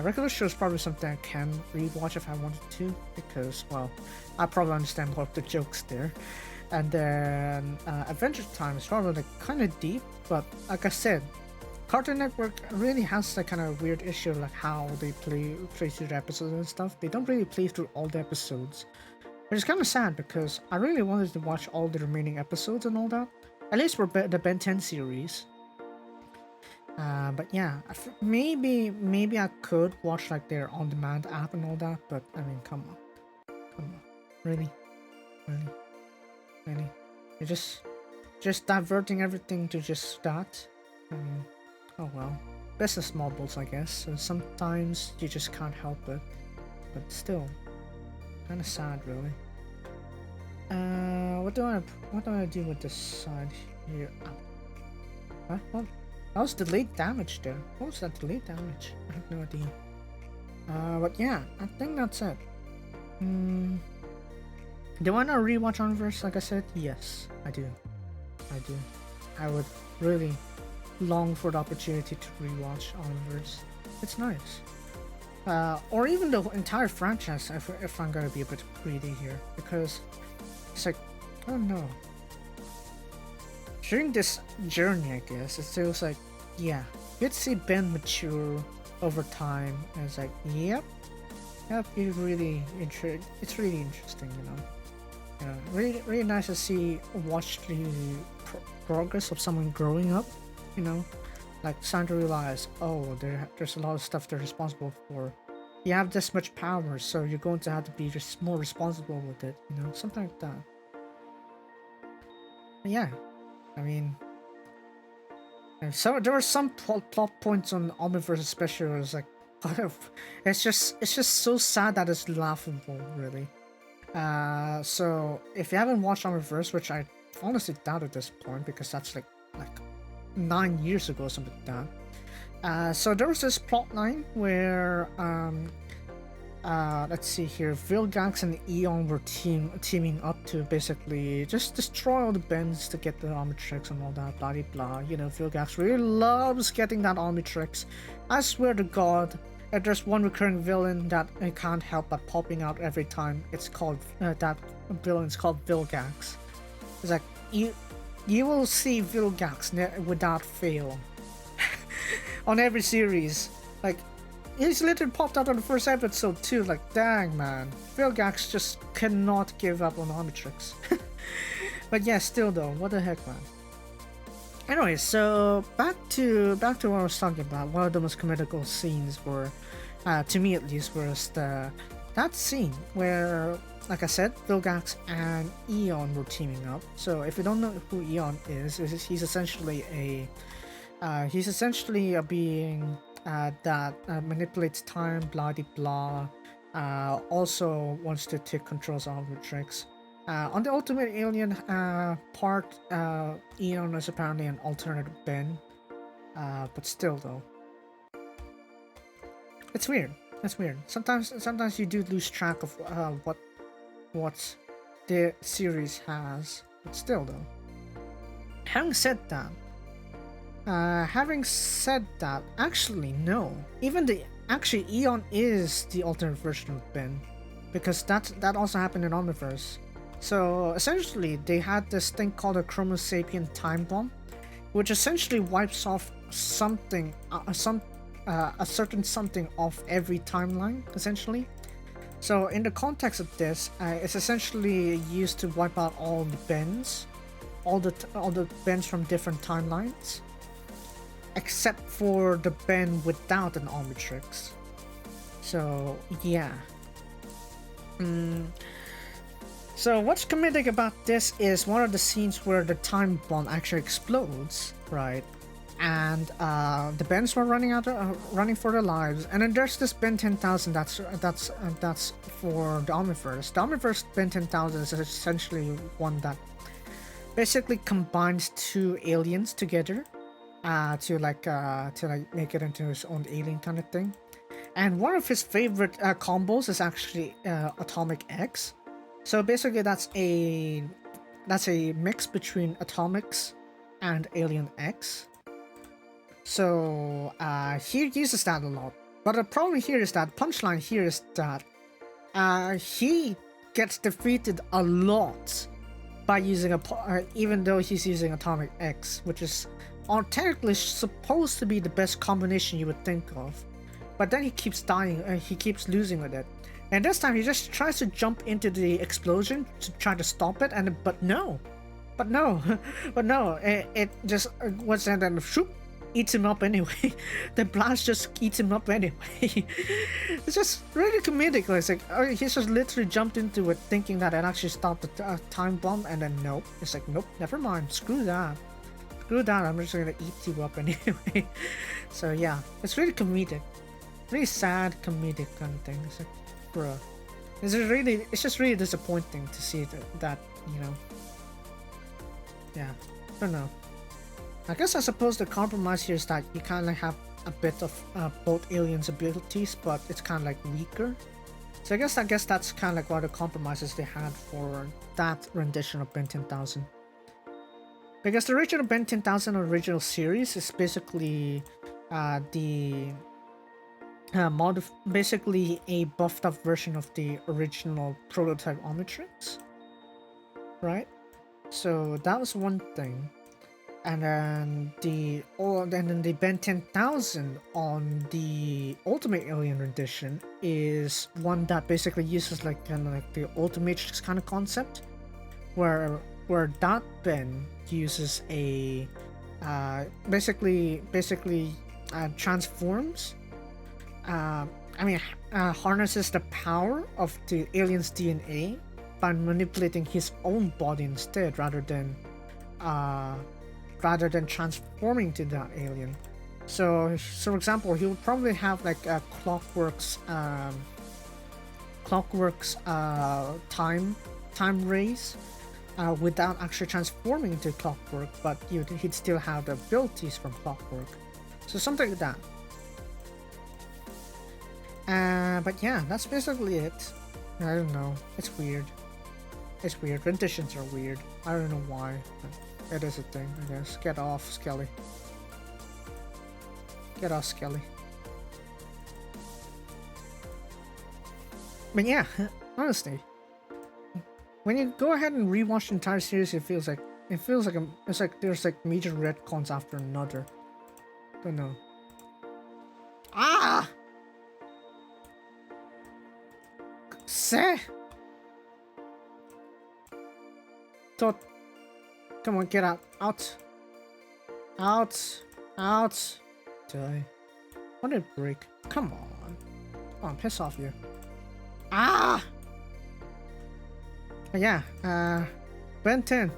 Regular show is probably something I can rewatch if I wanted to, because, well, I probably understand more of the jokes there. And then Adventure Time is probably like kind of deep, but like I said, Cartoon Network really has that kind of weird issue of like how they play through the episodes and stuff. They don't really play through all the episodes. Which is kind of sad because I really wanted to watch all the remaining episodes and all that. At least for the Ben 10 series. But yeah, maybe I could watch like their on-demand app and all that, but I mean, come on, really, you're just diverting everything to just that. I mean, oh well, business models, I guess. So sometimes you just can't help it, but still, kind of sad, really. What do I do with this side here? Huh? What? That was delayed damage there. What was that delayed damage? I have no idea. But yeah, I think that's it. Do I not rewatch Omniverse like I said? Yes, I do. I would really long for the opportunity to rewatch Omniverse. It's nice. Or even the entire franchise if I'm gonna be a bit greedy here. Because it's like, I don't know. During this journey, I guess, it feels like, yeah, you'd see Ben mature over time, and it's like, yep, it's really interesting, you know. Really nice to watch the progress of someone growing up, you know, like starting to realize, oh, there's a lot of stuff they're responsible for. You have this much power, so you're going to have to be just more responsible with it, you know, something like that. But yeah. I mean, so there were some plot points on Omniverse especially where it's like, it's just so sad that it's laughable, really. So if you haven't watched Omniverse, which I honestly doubt at this point because that's like 9 years ago or something like that. So there was this plot line where let's see here, Vilgax and Eon were teaming up to basically just destroy all the bends to get the Omnitrix and all that, blah blah blah. You know, Vilgax really loves getting that Omnitrix. I swear to God, if there's one recurring villain that I can't help but popping out every time, it's called that villain's called Vilgax. It's like you will see Vilgax without fail on every series. Like, he's literally popped out on the first episode too, like, dang man, Vilgax just cannot give up on Omnitrix. But yeah, still though, what the heck, man. Anyway, so back to what I was talking about. One of the most comical scenes were, to me at least, was that scene where, like I said, Vilgax and Eon were teaming up. So if you don't know who Eon is he's essentially a being that manipulates time, blah blah blah. Also wants to take control of Omnitrix. On the Ultimate Alien part, Eon is apparently an alternate Ben, but still though, it's weird. It's weird. Sometimes you do lose track of what the series has, but still though. Having said that, actually no. Actually Eon is the alternate version of Ben, because that also happened in Omniverse. So essentially, they had this thing called a Chromo Sapien time bomb, which essentially wipes off something, a certain something off every timeline, essentially. So in the context of this, it's essentially used to wipe out all the bends, all the bends from different timelines, except for the Ben without an Omnitrix. So yeah. So what's comedic about this is one of the scenes where the time bomb actually explodes, right? And the Bens were running for their lives, and then there's this Ben 10,000 that's for the Omniverse. The Omniverse Ben 10,000 is essentially one that basically combines two aliens together to make it into his own alien kind of thing. And one of his favorite combos is actually Atomic X. So basically that's a mix between Atomics and Alien X. So he uses that a lot. But the problem here is that punchline here is that he gets defeated a lot by using even though he's using Atomic X, which is technically supposed to be the best combination you would think of. but then he keeps dying and he keeps losing with it. And this time he just tries to jump into the explosion to try to stop it, and but no, but no, it just what's that, and shoop, eats him up anyway. The blast just eats him up anyway. It's just really comedic. It's like, oh, he just literally jumped into it thinking that it actually stopped the time bomb, and then nope. It's like, nope, never mind, screw that. Screw that, I'm just gonna eat you up anyway. So yeah, it's really comedic. Really sad, comedic kind of thing. It's like, bruh. It's just really disappointing to see that you know. Yeah, I don't know. I guess I suppose the compromise here is that you kind of have a bit of both aliens' abilities, but it's kind of like weaker. So I guess that's kind of like one of the compromises they had for that rendition of Ben 10,000. Because the original Ben 10,000 original series is basically basically a buffed up version of the original prototype Omnitrix, right? So that was one thing. And then the Ben 10,000 on the Ultimate Alien rendition is one that basically uses like kind of like the Ultimatrix kind of concept, where that Ben uses a basically transforms. Harnesses the power of the alien's DNA by manipulating his own body instead, rather than transforming to that alien. So for example, he would probably have like a Clockwork's time rays without actually transforming into Clockwork, but he'd still have the abilities from Clockwork. So something like that. But yeah, that's basically it. I don't know. It's weird. It's weird. Renditions are weird. I don't know why. But it is a thing, I guess. Get off, Skelly. Get off, Skelly. But yeah, honestly, when you go ahead and rewatch the entire series, it feels like there's like major retcons after another. Don't know. Ah! Se! Tot. Come on, get out. Out. Out. Out. Die. What did it break? Come on. Come on, piss off you. Ah! Yeah, Ben 10.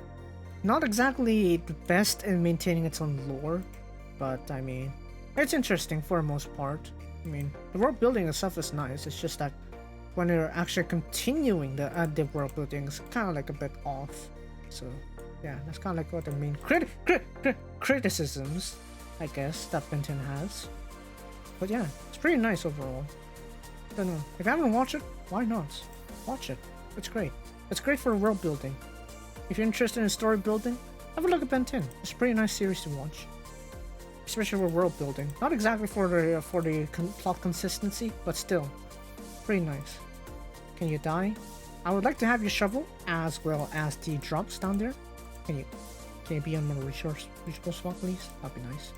Not exactly the best in maintaining its own lore, but I mean, it's interesting for the most part. I mean, the world building itself is nice, it's just that when you're actually continuing the world building, it's kind of like a bit off. So, yeah, that's kind of like what the main criticisms, I guess, that Ben 10 has. But yeah, it's pretty nice overall. Don't know. If you haven't watched it, why not? Watch it. It's great. It's great for world building. If you're interested in story building, have a look at Ben 10. It's a pretty nice series to watch, especially for world building. Not exactly for the plot consistency, but still, pretty nice. Can you die? I would like to have your shovel as well as the drops down there. Can you be on my reachable spot, please? That'd be nice.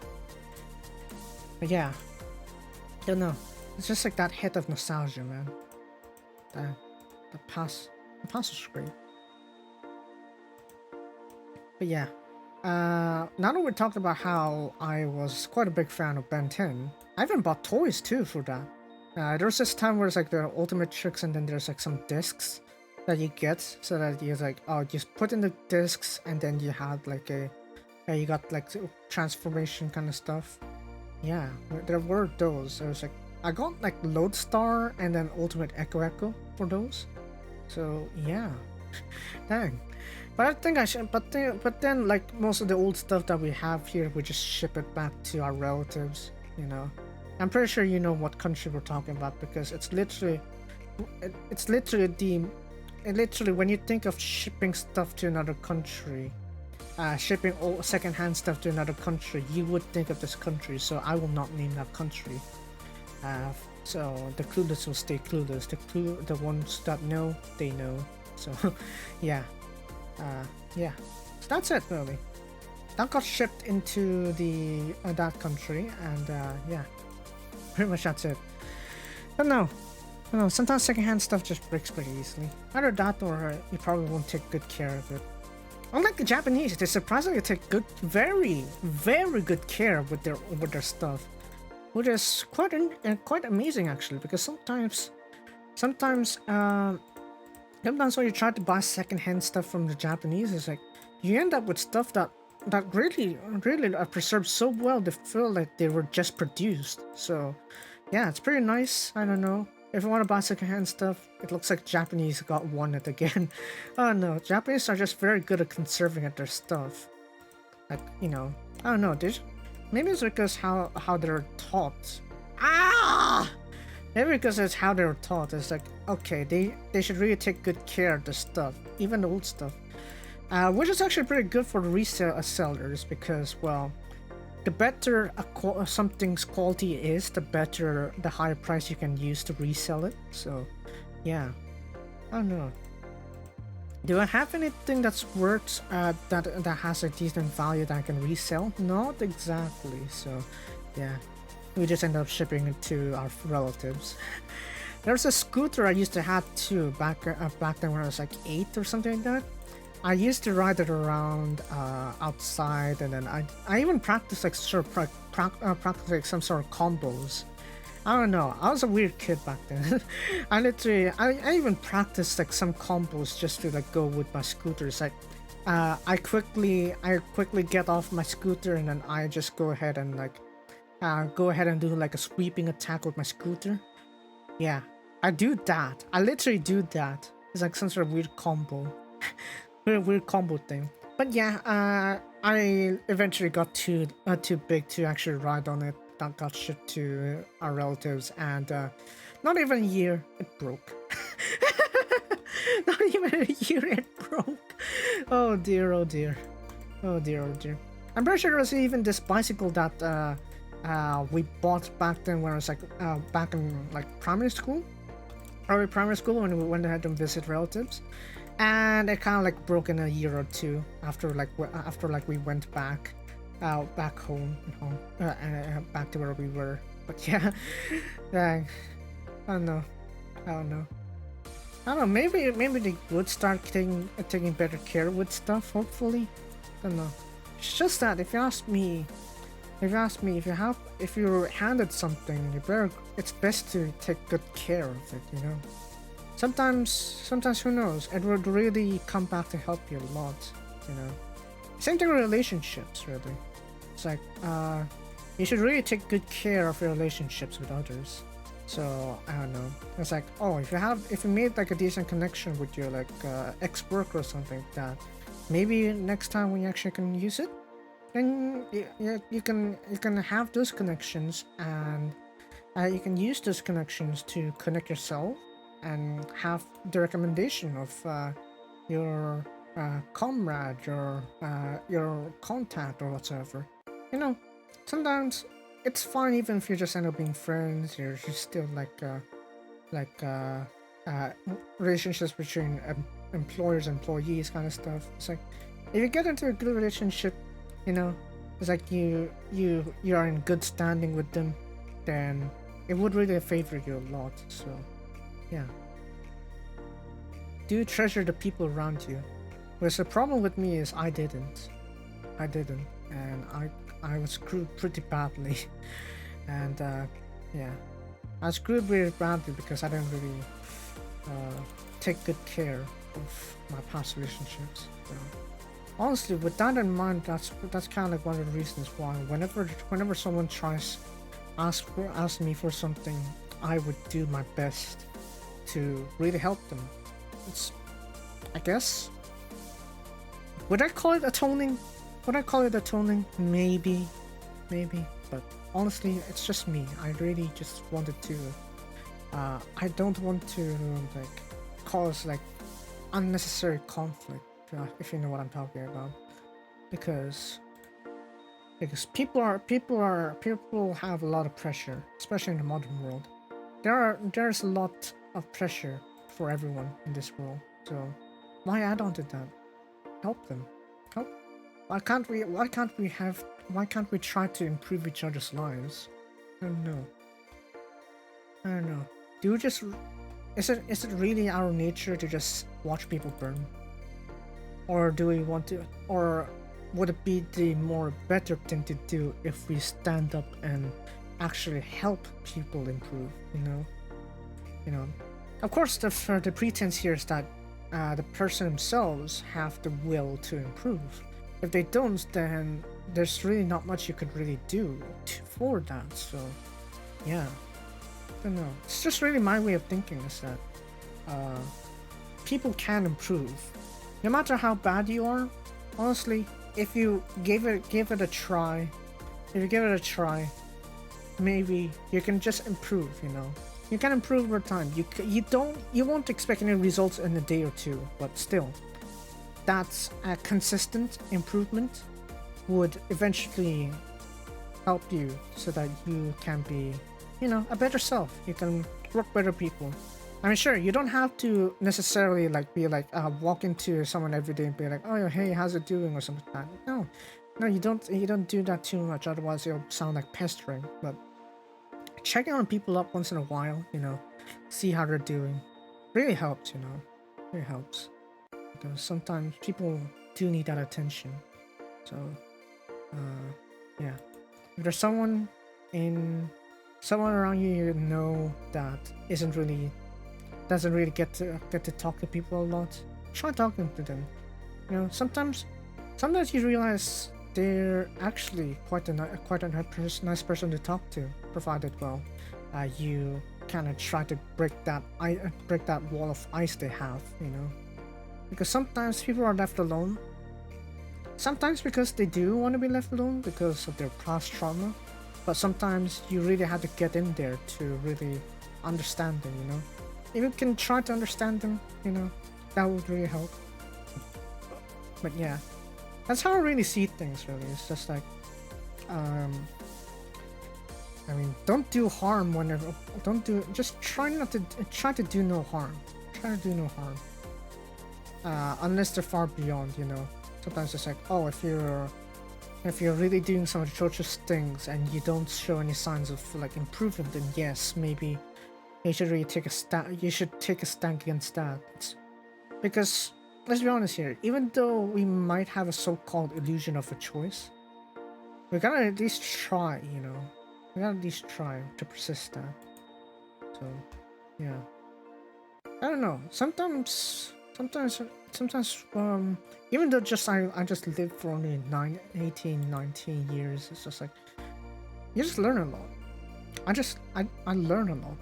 But yeah, I don't know. It's just like that hit of nostalgia, man. The past was great. But yeah, now that we talked about how I was quite a big fan of Ben 10, I even bought toys too for that. There's this time where it's like the ultimate tricks, and then there's like some discs that you get, so that you're like, oh, just put in the discs, and then you had like you got like transformation kind of stuff. Yeah, there were those. There was like, I got like Lodestar and then Ultimate Echo for those. So yeah, dang. But I think I should. But then like most of the old stuff that we have here, we just ship it back to our relatives. You know, I'm pretty sure you know what country we're talking about, because it's literally when you think of shipping stuff to another country, shipping all secondhand stuff to another country, you would think of this country. So I will not name that country. So the clueless will stay clueless. The ones that know, they know. So yeah, yeah. So that's it, really. That got shipped into the that country, and yeah, pretty much that's it. But no, no, sometimes secondhand stuff just breaks pretty easily. Either that or you probably won't take good care of it. Unlike the Japanese, they surprisingly take good, very, very good care with their stuff, which is quite amazing actually. Because sometimes sometimes when you try to buy secondhand stuff from the Japanese, it's like you end up with stuff that really are preserved so well they feel like they were just produced. So yeah, it's pretty nice. I don't know. If you want to buy secondhand stuff, it looks like Japanese got won it again. Oh no, Japanese are just very good at conserving at their stuff. Like, you know, I don't know, maybe it's because how they're taught. Ah! Maybe because it's how they're taught. It's like, okay, they should really take good care of the stuff, even the old stuff. Which is actually pretty good for resale sellers because, well, the better something's quality is, the better the higher price you can use to resell it. So, yeah, I don't know. Do I have anything that's worth that has a decent value that I can resell? Not exactly. So, yeah, we just end up shipping it to our relatives. There's a scooter I used to have too back then when I was like 8 or something like that. I used to ride it around outside, and then I even practiced like practice like some sort of combos. I don't know. I was a weird kid back then. I even practiced like some combos just to like go with my scooters. Like I quickly get off my scooter, and then I just go ahead and do like a sweeping attack with my scooter. Yeah, I do that. I literally do that. It's like some sort of weird combo. Weird combo thing. But yeah, I eventually got too big to actually ride on it. That got shipped to our relatives, and not even a year, it broke. Not even a year, it broke. Oh dear, oh dear, oh dear, oh dear. I'm pretty sure there was even this bicycle that we bought back then when I was like back in like primary school, early primary school, when we went ahead and visit relatives. And it kind of like broke in a year or two after we went back home back to where we were. But yeah, I don't know. Maybe they would start taking better care with stuff. Hopefully, I don't know. It's just that if you ask me, if you're handed something, it's best to take good care of it. You know. Sometimes who knows, it would really come back to help you a lot, you know. Same thing with relationships, really. It's like, you should really take good care of your relationships with others. So, I don't know. It's like, oh, if you made like a decent connection with your like ex-worker or something like that, maybe next time when you actually can use it, then you can have those connections, and you can use those connections to connect yourself and have the recommendation of your comrade, your contact, or whatsoever. You know, sometimes it's fine even if you just end up being friends. You're just still relationships between employers, employees, kind of stuff. It's like if you get into a good relationship, you know, it's like you are in good standing with them, then it would really favor you a lot. So. Yeah. Do treasure the people around you. Whereas the problem with me is I didn't, and I was screwed pretty badly, and yeah, I was screwed really badly because I didn't really take good care of my past relationships. So, honestly, with that in mind, that's kind of like one of the reasons why whenever someone ask me for something, I would do my best to really help them. It's, I guess, would I call it atoning? Maybe, but honestly, it's just me. I really just wanted to, I don't want to like cause like unnecessary conflict, if you know what I'm talking about, because people have a lot of pressure, especially in the modern world. There's a lot of pressure for everyone in this world, so why add on to that? Help them. Why can't we try to improve each other's lives? I don't know. do just is it really our nature to just watch people burn, or do we want to, or would it be the more better thing to do if we stand up and actually help people improve? You know. Of course, the pretense here is that the person themselves have the will to improve. If they don't, then there's really not much you could really do for that. So, yeah, I don't know. It's just really my way of thinking is that people can improve, no matter how bad you are. Honestly, if you give it a try, maybe you can just improve. You can improve over time. You won't expect any results in a day or two, but still, that's a consistent improvement would eventually help you so that you can be, a better self. You can work better people. I mean, sure, you don't have to necessarily walk into someone every day and be like, oh, hey, how's it doing, or something like that. No, you don't do that too much. Otherwise, it'll sound like pestering. But checking on people up once in a while, see how they're doing, really helps. Really helps, because sometimes people do need that attention. So, yeah, if there's someone around you that doesn't really get to talk to people a lot, try talking to them. Sometimes you realize they're actually quite a nice person to talk to, provided you kind of try to break that wall of ice they have. Because sometimes people are left alone. Sometimes because they do want to be left alone because of their past trauma, but sometimes you really have to get in there to really understand them. If you can try to understand them, that would really help. But yeah, that's how I really see things. Really, it's just like, I mean, don't do harm whenever. Just try to do no harm. Try to do no harm. Unless they're far beyond. Sometimes it's like, oh, if you're really doing some atrocious things and you don't show any signs of improvement, then yes, maybe you should really take a stand. You should take a stand against that. Because let's be honest here, even though we might have a so-called illusion of a choice, we gotta at least try. We gotta at least try to persist that. So, yeah. I don't know. Sometimes, even though I just lived for only 18, 19 years, it's just like, you just learn a lot. I learn a lot.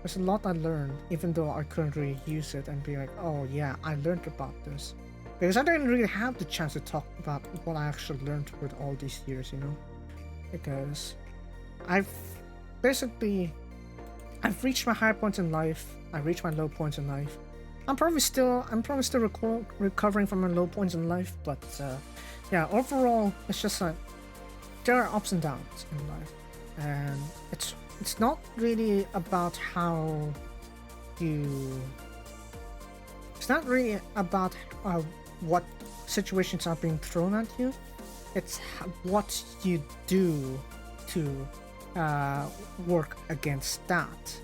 There's a lot I learned, even though I couldn't really use it and be like, oh yeah, I learned about this. Because I didn't really have the chance to talk about what I actually learned with all these years, Because I've reached my high points in life, I've reached my low points in life. I'm probably still recovering from my low points in life, but yeah, overall, it's just like, there are ups and downs in life, and it's not really about it's not really about what situations are being thrown at you. It's what you do to work against that.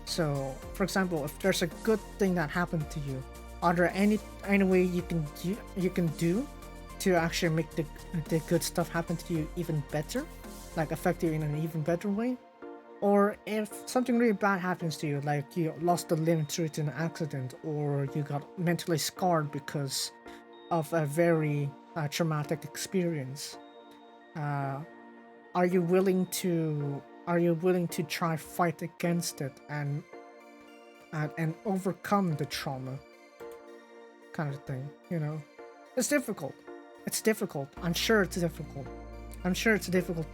So, for example, if there's a good thing that happened to you, are there any way you can do to actually make the good stuff happen to you even better, affect you in an even better way? Or if something really bad happens to you, like you lost a limb due to an accident, or you got mentally scarred because of a very traumatic experience, are you willing to try fight against it and overcome the trauma, kind of thing? It's difficult. I'm sure it's difficult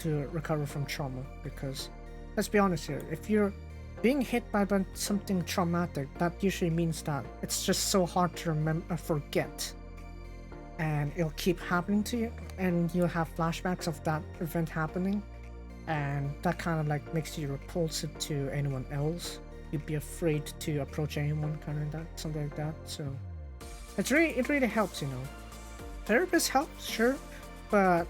to recover from trauma, because let's be honest here, if you're being hit by something traumatic, that usually means that it's just so hard to forget, and it'll keep happening to you, and you'll have flashbacks of that event happening, and that kind of makes you repulsive to anyone else. You'd be afraid to approach anyone, kind of something like that. So it really helps. Therapists help, sure, but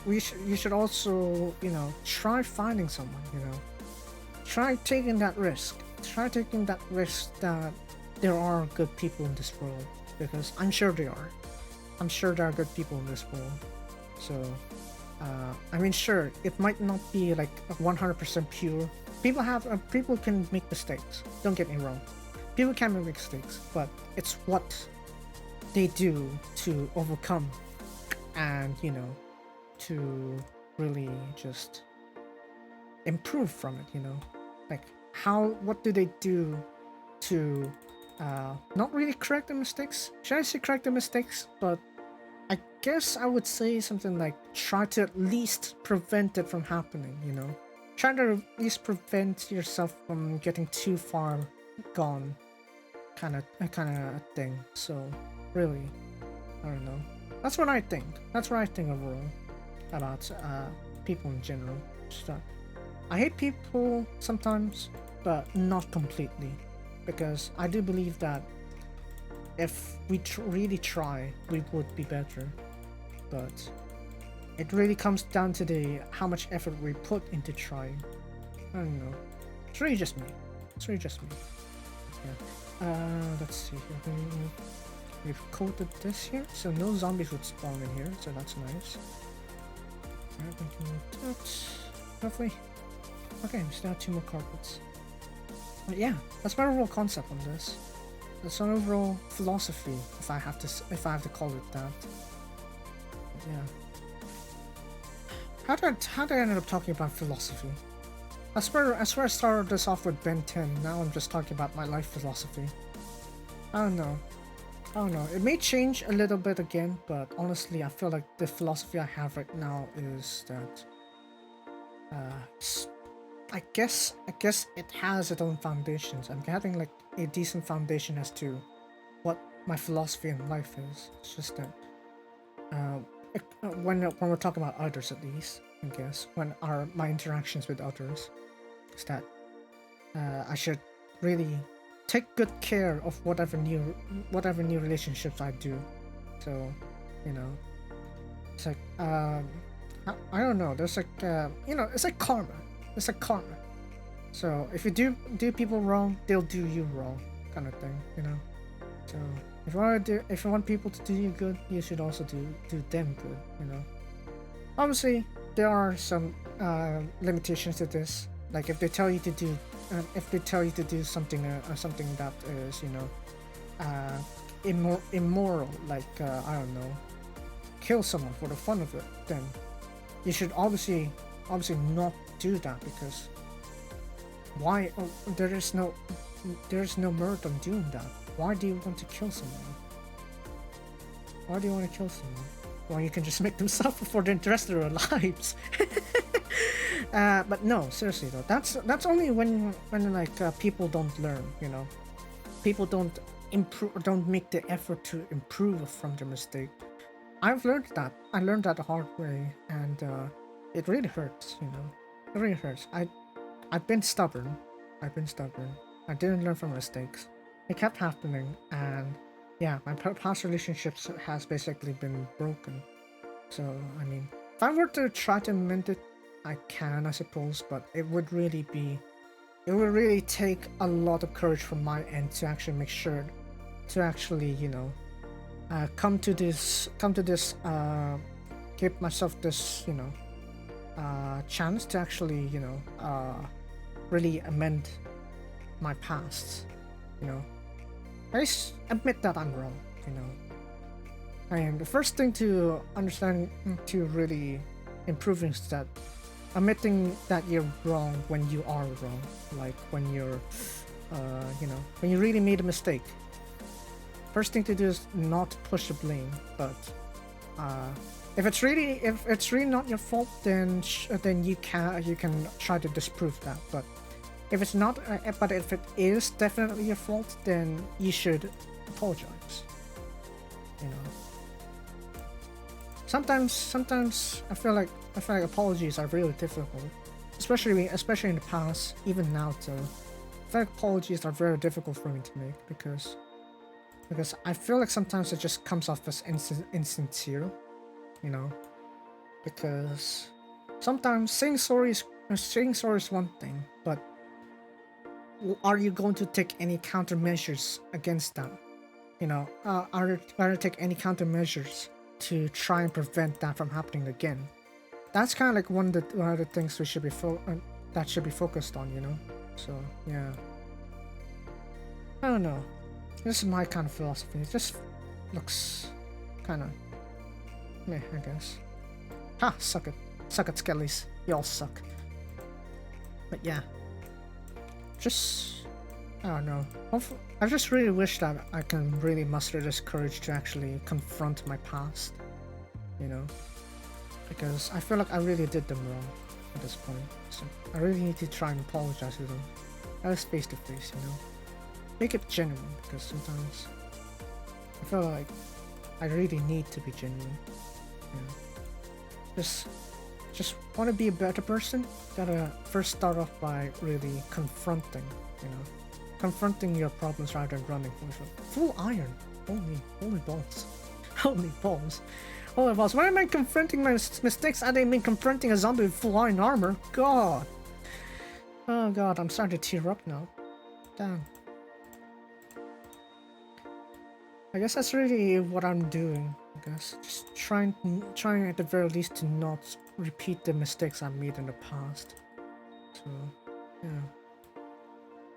you should also try finding someone. try taking that risk. Try taking that risk that there are good people in this world, because I'm sure they are. I'm sure there are good people in this world. So, I mean, sure, it might not be like 100% pure. People can make mistakes. Don't get me wrong. People can make mistakes, but it's what they do to overcome and, you know, to really just improve from it, you know? Like, what do they do to not really correct the mistakes? Should I say correct the mistakes? But I guess I would say something like try to at least prevent it from happening, you know? Try to at least prevent yourself from getting too far gone, kind of thing. So, really, I don't know. That's what I think. That's what I think overall about people in general. Just that I hate people sometimes, but not completely, because I do believe that if we really try, we would be better. But it really comes down to how much effort we put into trying. I don't know. It's really just me. It's really just me. Yeah. Let's see here. We've coded this here, so no zombies would spawn in here, so that's nice. Alright, we can do that. Roughly. Okay, we still have 2 more carpets. But yeah, that's my overall concept on this. That's an overall philosophy, if I have to call it that. But yeah. How did I end up talking about philosophy? I swear I started this off with Ben 10. Now I'm just talking about my life philosophy. I don't know. It may change a little bit again, but honestly, I feel like the philosophy I have right now is that I guess it has its own foundations. I'm having like a decent foundation as to what my philosophy in life is. It's just that when we're talking about others, at least, I guess my interactions with others, is that I should really take good care of whatever new relationships I do. So, you know, it's like I don't know. There's like you know, it's like karma. It's like karma. So if you do people wrong, they'll do you wrong, kind of thing. You know. So if you want people to do you good, you should also do them good. You know. Obviously, there are some limitations to this. Like if they tell you to do something that is, you know, immoral, like I don't know, kill someone for the fun of it, then you should obviously not do that, because why? Oh, there is no merit on doing that. Why do you want to kill someone? Why do you want to kill someone? Well, you can just make them suffer for the rest of their lives. But no, seriously though, that's only when like people don't learn, you know, people don't make the effort to improve from their mistake. I learned that the hard way, and it really hurts, you know, it really hurts. I've been stubborn. I didn't learn from mistakes. It kept happening, and yeah, my past relationships has basically been broken. So I mean, if I were to try to mend it, I can, I suppose, but it would really take a lot of courage from my end to actually make sure to actually, you know, come to this give myself this, you know, chance to actually, you know, really amend my past, you know. I just admit that I'm wrong, you know. And the first thing to understand, to really improve, is that admitting that you're wrong when you are wrong, like when you're, you know, when you really made a mistake. First thing to do is not push the blame, but if it's really not your fault, then you can try to disprove that. But if it's not, but if it is definitely your fault, then you should apologize. You know. Sometimes I feel like apologies are really difficult, especially in the past. Even now, too, I feel like apologies are very difficult for me to make, because I feel like sometimes it just comes off as insincere, you know. Because sometimes saying sorry is one thing, but are you going to take any countermeasures against that? You know, are you going to take any countermeasures to try and prevent that from happening again? That's kind of like one of the things we should be that should be focused on, you know. So yeah, I don't know. This is my kind of philosophy. It just looks kind of meh, I guess. Ha! Suck it, Skellies. Y'all suck. But yeah, just I don't know. Hopefully, I just really wish that I can really muster this courage to actually confront my past, you know, because I feel like I really did them wrong at this point. So I really need to try and apologize to them, at least face to face, you know, make it genuine, because sometimes I feel like I really need to be genuine. You know? Just want to be a better person. Gotta first start off by really confronting, you know. Confronting your problems rather than running. Full iron. Holy balls. Holy balls. Holy balls. Why am I confronting my mistakes? I didn't mean confronting a zombie with full iron armor. God. Oh god, I'm starting to tear up now. Damn. I guess that's really what I'm doing. I guess just trying at the very least to not repeat the mistakes I made in the past. So yeah.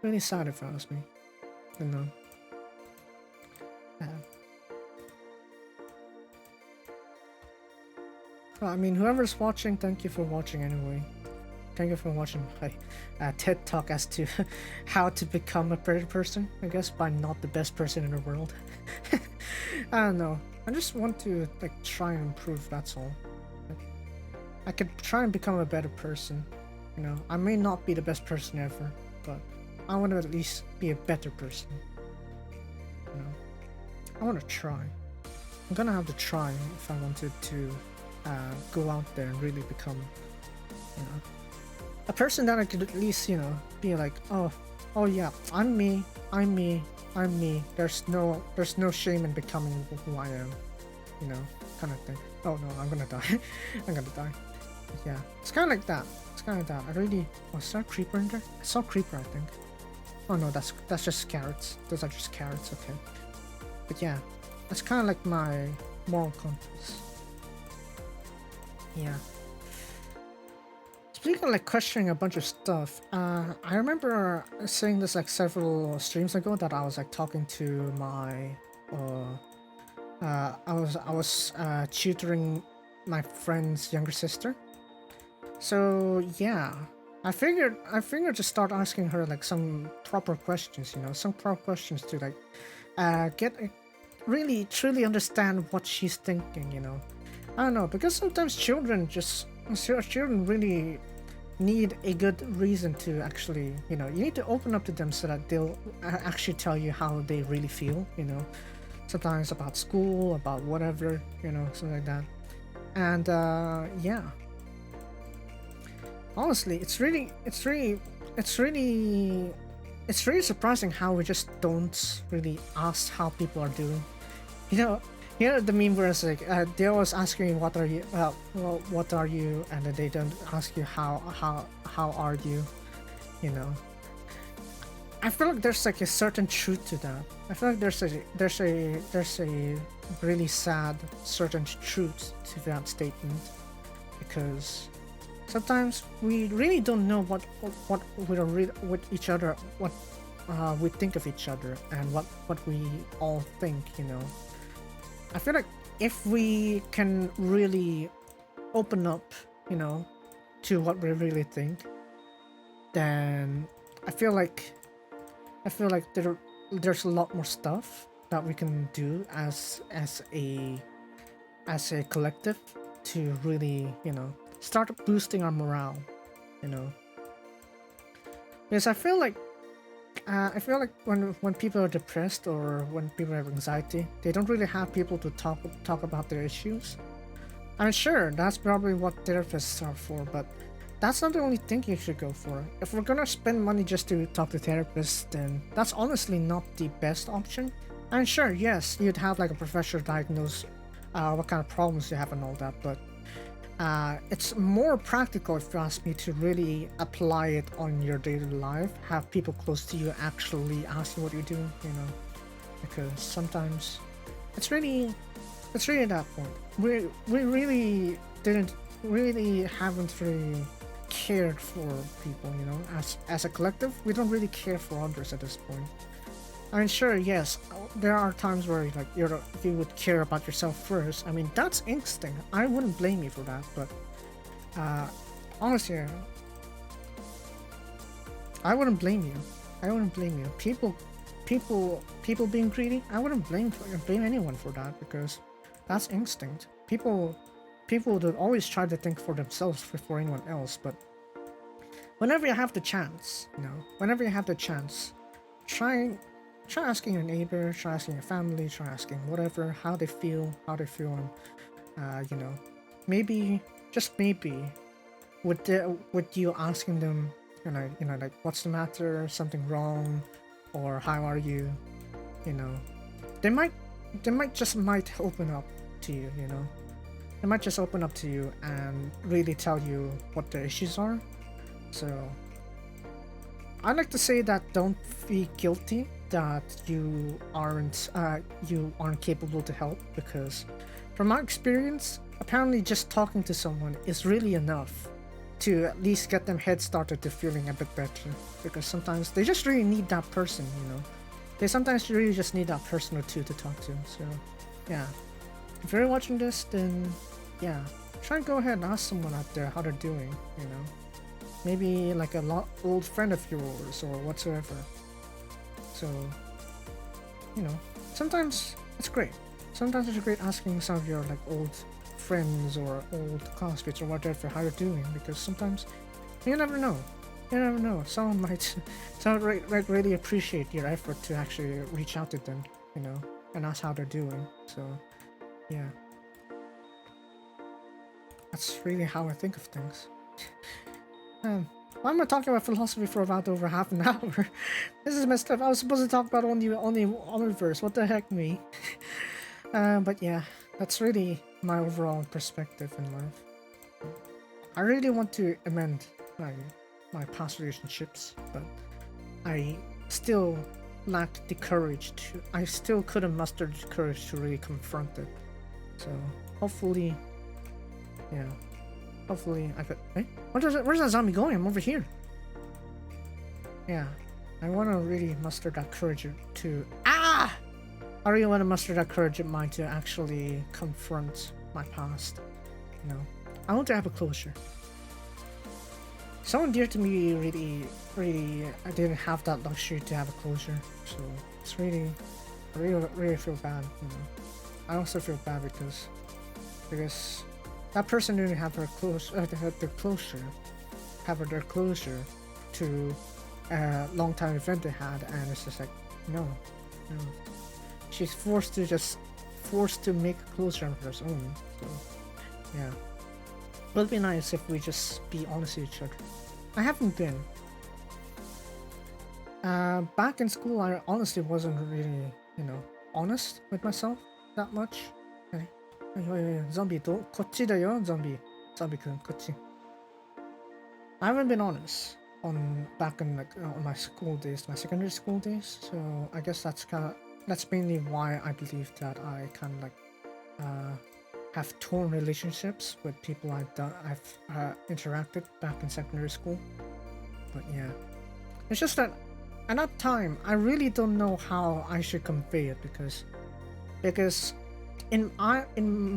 Really sad if it was me, you know. Well, I mean, whoever's watching, thank you for watching anyway. Thank you for watching my TED talk as to how to become a better person, I guess, by not the best person in the world. I don't know. I just want to like try and improve, that's all. I could try and become a better person, you know. I may not be the best person ever, but I want to at least be a better person. You know, I want to try. I'm gonna have to try if I wanted to go out there and really become, you know, a person that I could at least, you know, be like, oh yeah, I'm me. There's no shame in becoming who I am, you know, kind of thing. Oh no, I'm gonna die. I'm gonna die. Yeah, it's kind of like that. I really. Oh, is there a creeper in there? I saw a creeper, I think. Oh no, that's just carrots. Those are just carrots, okay. But yeah, that's kind of like my moral compass. Yeah. Speaking of like questioning a bunch of stuff, I remember saying this like several streams ago that I was like talking to my, I was tutoring my friend's younger sister. So yeah. I figured to start asking her like some proper questions, you know, some proper questions to like really truly understand what she's thinking, you know. I don't know, because sometimes children really need a good reason to actually, you know, you need to open up to them so that they'll actually tell you how they really feel, you know, sometimes about school, about whatever, you know, something like that. And yeah. Honestly, it's really surprising how we just don't really ask how people are doing. You know the meme where it's like they always ask you what are you, well, what are you, and then they don't ask you how are you, you know. I feel like there's like a certain truth to that. I feel like there's a really sad certain truth to that statement, because sometimes we really don't know what we're with each other, what we think of each other, and what we all think, you know. I feel like if we can really open up, you know, to what we really think, then I feel like there's a lot more stuff that we can do as a collective to really, you know, start boosting our morale, you know. Because I feel like when people are depressed or when people have anxiety, they don't really have people to talk about their issues. I'm sure that's probably what therapists are for, but that's not the only thing you should go for. If we're gonna spend money just to talk to therapists, then that's honestly not the best option. And sure, yes, you'd have like a professional diagnose what kind of problems you have and all that, but It's more practical, if you ask me, to really apply it on your daily life. Have people close to you actually ask you what you're doing, you know, because sometimes it's really that point. We really haven't really cared for people, you know, as a collective. We don't really care for others at this point. I mean, sure, yes, there are times where like you would care about yourself first. I mean, that's instinct. I wouldn't blame you for that, but honestly, I wouldn't blame you. I wouldn't blame you. People being greedy, I wouldn't blame anyone for that, because that's instinct. People would always try to think for themselves before anyone else, but whenever you have the chance, you know, try asking your neighbor, try asking your family, try asking whatever, how they feel, and you know, maybe, just maybe, with you asking them, you know, like, what's the matter, something wrong, or how are you, you know, they might open up to you, you know, they might just open up to you and really tell you what the issues are. So I like to say that don't feel guilty that you aren't capable to help, because from my experience, apparently just talking to someone is really enough to at least get them head started to feeling a bit better, because sometimes they just really need that person, you know, they sometimes really just need that person or two to talk to. So yeah, if you're watching this, then yeah, try and go ahead and ask someone out there how they're doing, you know, maybe like old friend of yours or whatsoever. So, you know, sometimes it's great. Sometimes it's great asking some of your like old friends or old classmates or whatever how you're doing, because sometimes you never know. You never know. Someone might really appreciate your effort to actually reach out to them, you know, and ask how they're doing. So, yeah, that's really how I think of things. Why am I talking about philosophy for about over half an hour? This is messed up. I was supposed to talk about only Omniverse. What the heck, me? But yeah, that's really my overall perspective in life. I really want to amend my past relationships, but I still lacked the courage to. I still couldn't muster the courage to really confront it. So hopefully, yeah. Hopefully I could... Hey? Where's that zombie going? I'm over here. Yeah. I want to really muster that courage to... Ah! I really want to muster that courage of mine to actually confront my past. You know? I want to have a closure. Someone dear to me really... I didn't have that luxury to have a closure. So it's really... I really feel bad, you know? I also feel bad because that person didn't have their closure to a long time event they had, and it's just like, no. She's forced to make a closure of her own. So yeah, it would be nice if we just be honest with each other. I haven't been. Back in school, I honestly wasn't really, you know, honest with myself that much. Zombie, こっちだよ, zombie君, こっち. I haven't been honest back in like on my school days, my secondary school days. So I guess that's mainly why I believe that I kind of like have torn relationships with people I've interacted back in secondary school. But yeah, it's just that at that time I really don't know how I should convey it, because in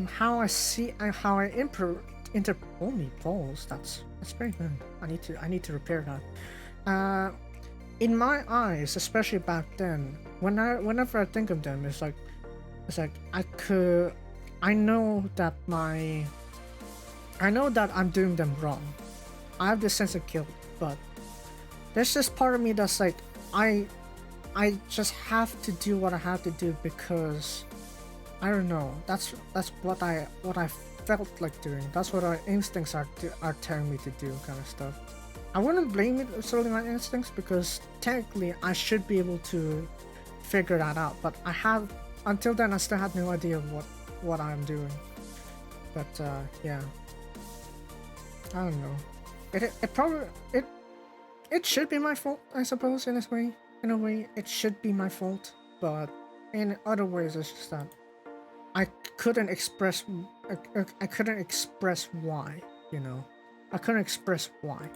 how I see how I only balls. That's very good. I need to repair that. In my eyes, especially back then, whenever I think of them, it's like I know that I'm doing them wrong. I have this sense of guilt, but there's this part of me that's like I just have to do what I have to do, because I don't know. That's what I felt like doing. That's what our instincts are telling me to do, kind of stuff. I wouldn't blame it solely on my instincts, because technically I should be able to figure that out. But until then I still had no idea what I'm doing. But yeah, I don't know. It probably it should be my fault, I suppose, in this way. In a way, it should be my fault, but in other ways, it's just that I couldn't express. I couldn't express why. You know, I couldn't express why.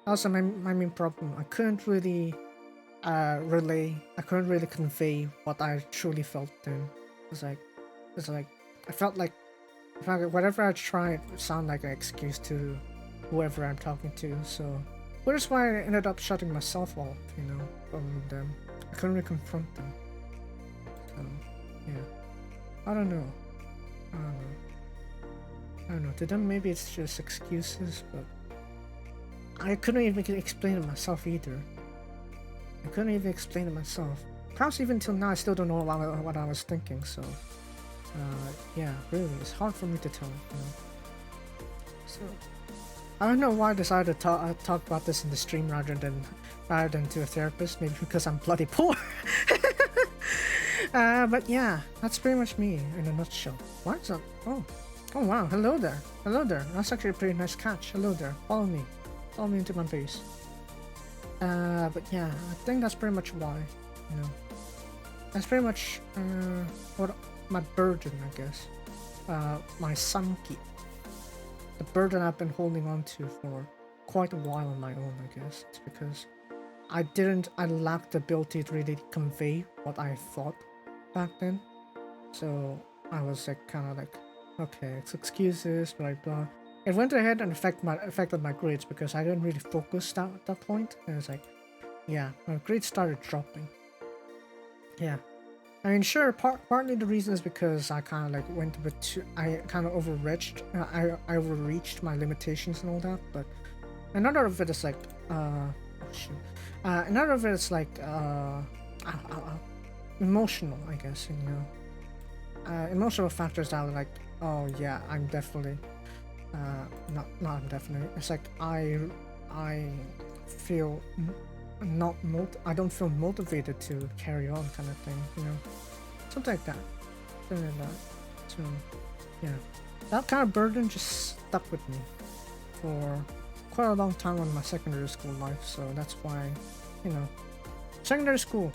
Also, my main problem. I couldn't really relay. I couldn't really convey what I truly felt then. It's like I felt like whatever I tried would sound like an excuse to whoever I'm talking to. So, which is why I ended up shutting myself off. You know, from them. I couldn't really confront them. So, yeah. I don't know. I don't know. To them, maybe it's just excuses, but I couldn't even explain it myself either. I couldn't even explain it myself. Perhaps even till now, I still don't know what I was thinking. So, yeah, really, it's hard for me to tell. You know? So, I don't know why I decided to talk about this in the stream rather than to a therapist. Maybe because I'm bloody poor. But yeah, that's pretty much me in a nutshell. What's up? Oh wow, hello there. That's actually a pretty nice catch. Hello there. Follow me into my base. But yeah, I think that's pretty much why, you know. That's pretty much what my burden, I guess. My sanki. The burden I've been holding on to for quite a while on my own, I guess. It's because I lacked the ability to really convey what I thought back then. So I was like kind of like, okay, it's excuses, blah blah. It went ahead and affected my grades because I didn't really focus at that point. And it's like, yeah, my grades started dropping. Yeah, I mean, sure, partly the reason is because I kind of like went a bit too. I kind of overreached. I overreached my limitations and all that. But another of it is like, oh shoot. Another of it is like, emotional, I guess. You know, emotional factors that are like, oh yeah, I'm definitely. Not definitely. It's like I feel I don't feel motivated to carry on, kind of thing. You know, something like that. So yeah, that kind of burden just stuck with me for quite a long time on my secondary school life. So that's why, you know, secondary school.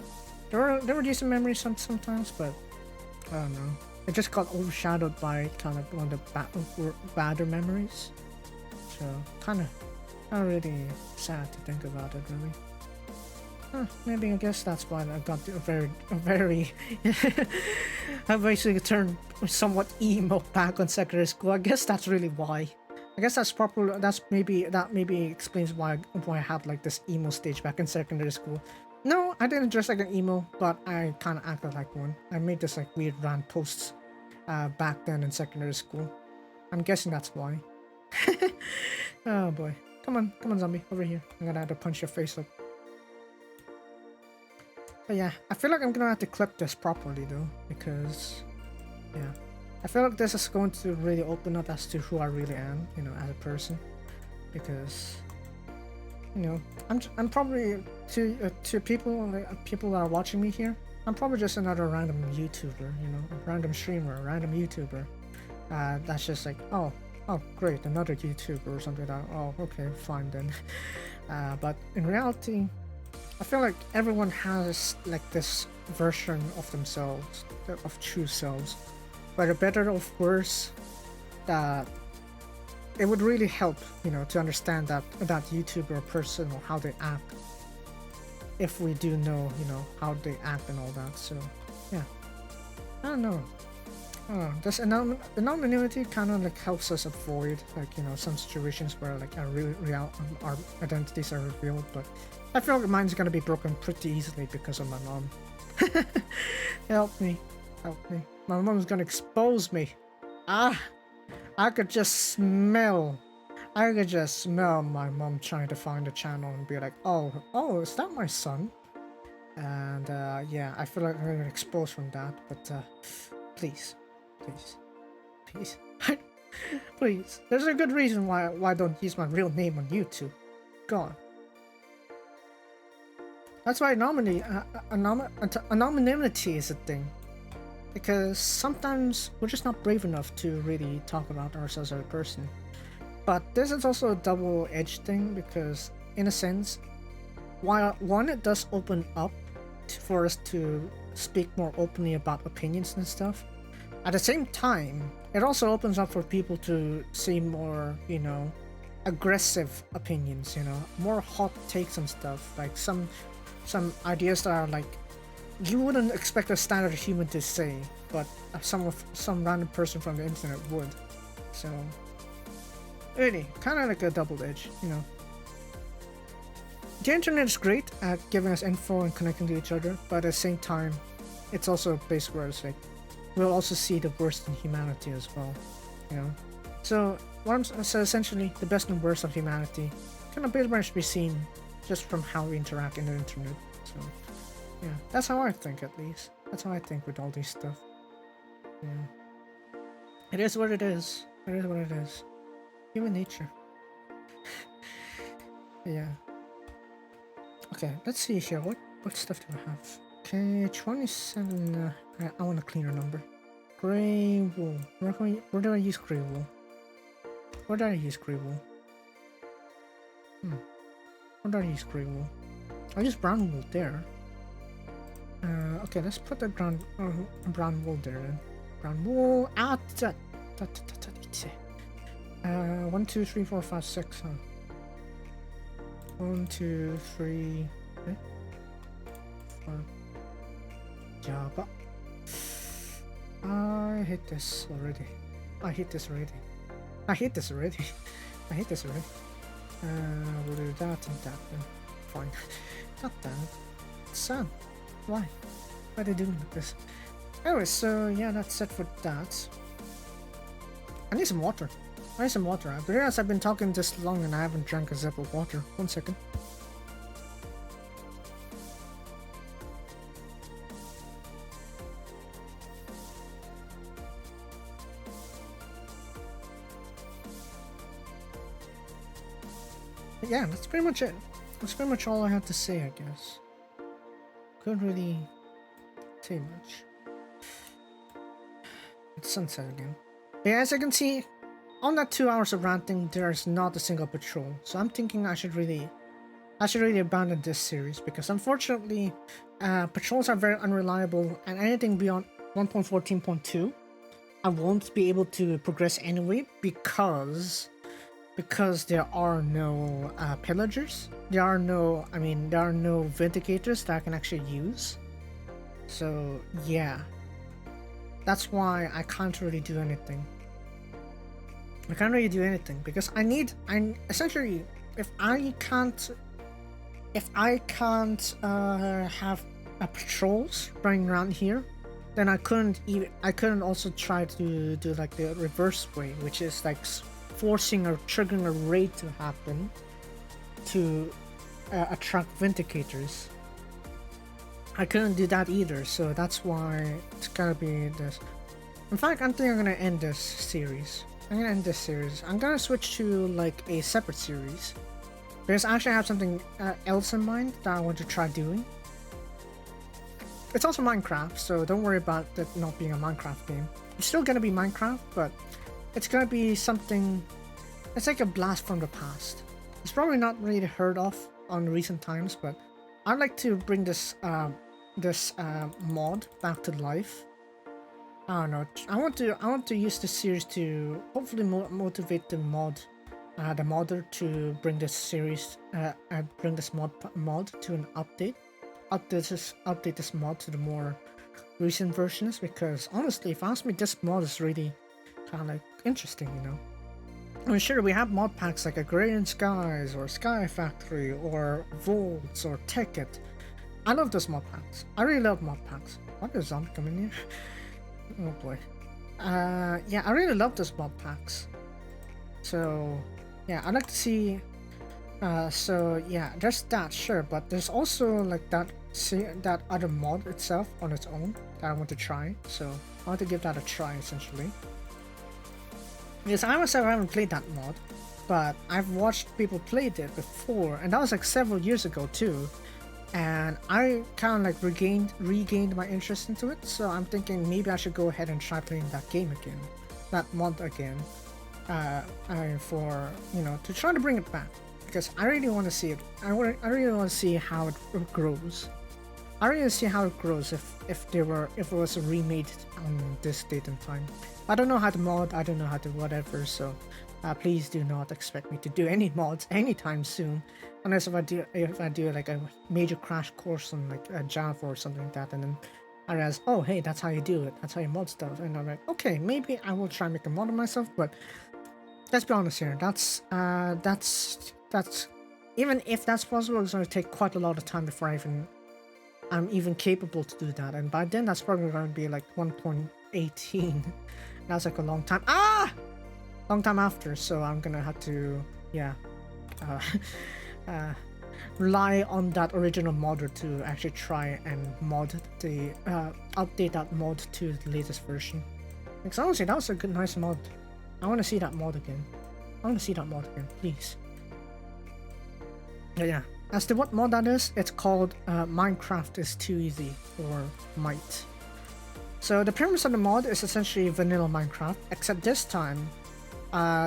There were decent memories sometimes, but I don't know. It just got overshadowed by kind of one of the badder memories. So kind of really sad to think about it, really. Maybe I guess that's why I got a very I basically turned somewhat emo back on secondary school. I guess that's really why. I guess that's proper. That maybe explains why I had like this emo stage back in secondary school. No, I didn't dress like an emo, but I kind of acted like one. I made this like weird rant posts back then in secondary school. I'm guessing that's why. Oh boy. Come on zombie, over here. I'm gonna have to punch your face up. But yeah, I feel like I'm gonna have to clip this properly though, because yeah, I feel like this is going to really open up as to who I really am, you know, as a person, because you know, I'm probably to people that are watching me here, I'm probably just another random YouTuber, you know, a random streamer, a random YouTuber. That's just like, oh great, another YouTuber or something like that. Oh, okay, fine then. But in reality, I feel like everyone has like this version of themselves, of true selves, whether better or worse. That it would really help, you know, to understand that YouTuber person or how they act, if we do know, you know, how they act and all that. So yeah, I don't know. This anonymity kind of like helps us avoid like, you know, some situations where like our identities are revealed. But I feel like mine's gonna be broken pretty easily because of my mom. Help me. My mom's gonna expose me. I could just smell my mom trying to find a channel and be like, oh, is that my son? And yeah, I feel like I'm gonna expose from that. But please, please. There's a good reason why I don't use my real name on YouTube. God. That's why anonymity is a thing. Because sometimes we're just not brave enough to really talk about ourselves as a person. But this is also a double-edged thing because, in a sense, while one, it does open up for us to speak more openly about opinions and stuff, at the same time, it also opens up for people to see more, you know, aggressive opinions, you know, more hot takes and stuff, like some ideas that are like you wouldn't expect a standard human to say, but some random person from the internet would. So really, kind of like a double edge, you know. The internet is great at giving us info and connecting to each other, but at the same time, it's also a place where it's like we'll also see the worst in humanity as well, you know. So so essentially, the best and worst of humanity can pretty much be seen just from how we interact in the internet. So yeah, that's how I think, at least. That's how I think with all this stuff. Yeah, it is what it is. It is what it is. Human nature. Yeah. Okay, let's see here. What stuff do I have? Okay, 27. I want a cleaner number. Grey wool. Where do I use grey wool? Where did I use grey wool? Where did I use grey wool? I used brown wool there. Okay, let's put the brown wool there then. Brown wool. 1, 2, 3, 4, 5, 6. 1, 2, 3. Okay. 4. Java. I hate this already. I hate this already. We'll do that and that then. Fine. God damn it. It's sad. Why? Why are they doing this? Anyway, so yeah, that's it for that. I need some water. I realize I've been talking this long and I haven't drank a sip of water. 1 second. But yeah, that's pretty much it. That's pretty much all I have to say, I guess. Couldn't really say much. It's sunset again. But yeah, as you can see, on that 2 hours of ranting, there's not a single patrol. So I'm thinking I should really abandon this series because unfortunately, patrols are very unreliable, and anything beyond 1.14.2, I won't be able to progress anyway because there are no pillagers. There are no vindicators that I can actually use. So yeah, that's why I can't really do anything. Because essentially, if I can't have patrols running around here, then I couldn't also try to do like the reverse way, which is like forcing or triggering a raid to happen to attract vindicators. I couldn't do that either, so that's why it's gotta be this. In fact, I think I'm gonna end this series. I'm gonna switch to like a separate series because I actually have something else in mind that I want to try doing. It's also Minecraft, so don't worry about that not being a Minecraft game. It's still gonna be Minecraft, but it's gonna be something. It's like a blast from the past. It's probably not really heard of on recent times, but I'd like to bring this mod back to life. I don't know. I want to use this series to hopefully motivate the modder to bring this series, bring this mod to an update. Update this mod to the more recent versions, because honestly, if you ask me, this mod is really kind of like interesting, you know. I mean, sure, we have mod packs like Agrarian Skies or Sky Factory or Volts or Ticket. I love those mod packs. I really love mod packs. Why did a zombie come in here? Oh boy. Yeah, I really love those mod packs. So yeah, I'd like to see. So yeah, there's that, sure, but there's also like that other mod itself on its own that I want to try. So I want to give that a try essentially. Yes, I myself haven't played that mod, but I've watched people play it before, and that was like several years ago too. And I kind of like regained my interest into it, so I'm thinking maybe I should go ahead and try playing that game again, that mod again. for, you know, to try to bring it back, because I really want to see it. I really want to see how it grows. I really want to see how it grows if it was remade on this date and time. I don't know how to mod. I don't know how to whatever. So please do not expect me to do any mods anytime soon, unless if I do like a major crash course on like Java or something like that, and then I realize, oh hey, that's how you do it. That's how you mod stuff, and I'm like, okay, maybe I will try and make a mod of myself, but. Let's be honest here. That's even if that's possible, it's going to take quite a lot of time before I'm even capable to do that. And by then, that's probably going to be like 1.18. That's like a long time. Long time after. So I'm gonna have to, yeah, rely on that original modder to actually try and mod the update that mod to the latest version. Because honestly, that was a good, nice mod. I want to see that mod again. Please. Yeah. As to what mod that is, it's called Minecraft is Too Easy, or Might. So the premise of the mod is essentially vanilla Minecraft, except this time,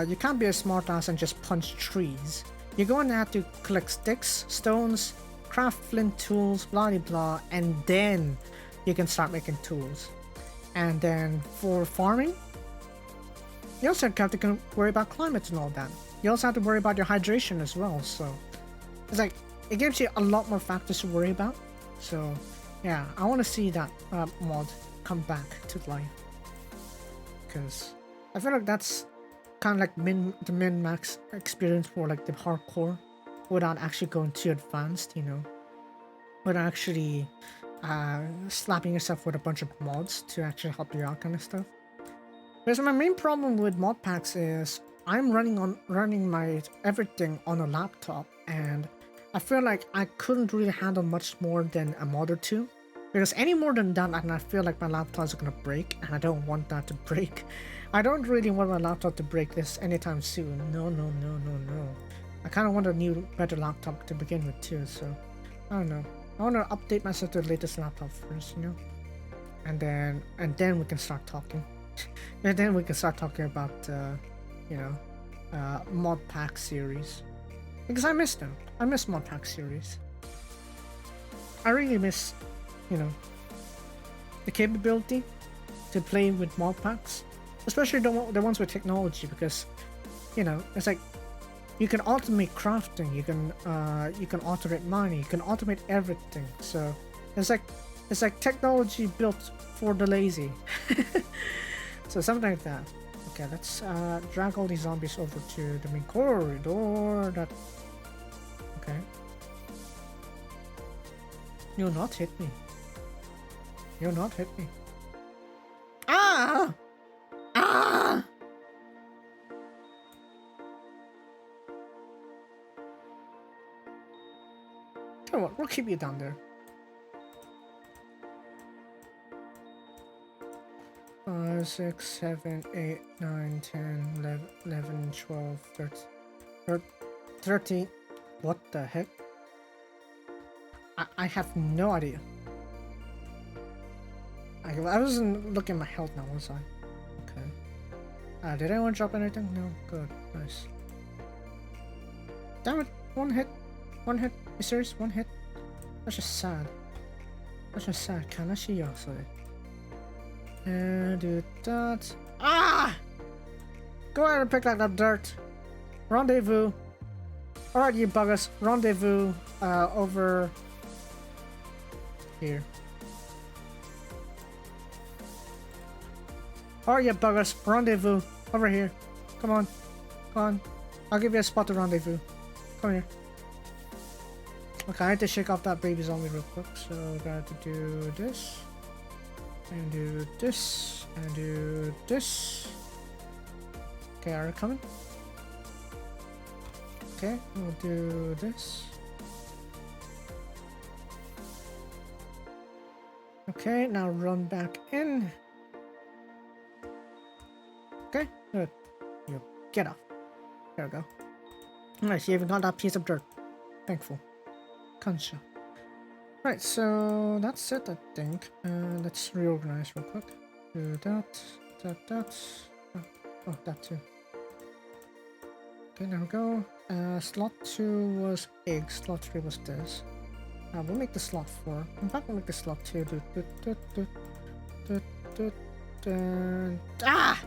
you can't be a smartass and just punch trees. You're going to have to collect sticks, stones, craft flint tools, blah blah blah, and then you can start making tools. And then for farming, you also have to worry about climate and all that. You also have to worry about your hydration as well, so it's like, it gives you a lot more factors to worry about. So yeah, I want to see that mod come back to life, because I feel like that's kind of like the min-max experience for like the hardcore, without actually going too advanced, you know, without actually slapping yourself with a bunch of mods to actually help you out kind of stuff. Because my main problem with mod packs is I'm running my everything on a laptop, and I feel like I couldn't really handle much more than a mod or two. Because any more than that, and I feel like my laptop is gonna break, and I don't want that to break. I don't really want my laptop to break this anytime soon. No. I kind of want a new, better laptop to begin with too. So I don't know. I want to update myself to the latest laptop first, you know, and then we can start talking. And then we can start talking about, you know, mod pack series. Because I miss them. I miss mod pack series. I really miss, you know, the capability to play with mod packs. Especially the ones with technology, because, you know, it's like, you can automate crafting, you can automate mining, you can automate everything. So it's like technology built for the lazy. So something like that. Okay, let's drag all these zombies over to the main corridor. That. Okay. You'll not hit me. You'll not hit me. Ah! Ah! Tell you what, we'll keep you down there. 5, 6, 7, 8, 9, 10, 11, 12, 13. What the heck? I have no idea. I wasn't looking at my health now, was I? Okay. Did anyone drop anything? No? Good. Nice. Damn it! One hit. You serious? One hit? That's just sad. Kanashi yasai. And do that. Ah! Go ahead and pick that up dirt. Rendezvous. Alright, you buggers. Rendezvous over here. Alright, you buggers. Rendezvous over here. Come on. I'll give you a spot to rendezvous. Come here. Okay, I had to shake off that baby zombie real quick, so I got to do this. And do this, and do this. Okay, are you coming? Okay, we'll do this. Okay, now run back in. Okay, good. You get off. There we go. Nice, you even got that piece of dirt. Thankful. Kansha. Right, so that's it, I think. Let's reorganize real quick. Do that. Oh, that too. Okay, there we go. Slot 2 was egg, slot 3 was this. We'll make the slot 4. In fact, we'll make the slot 2. Ah!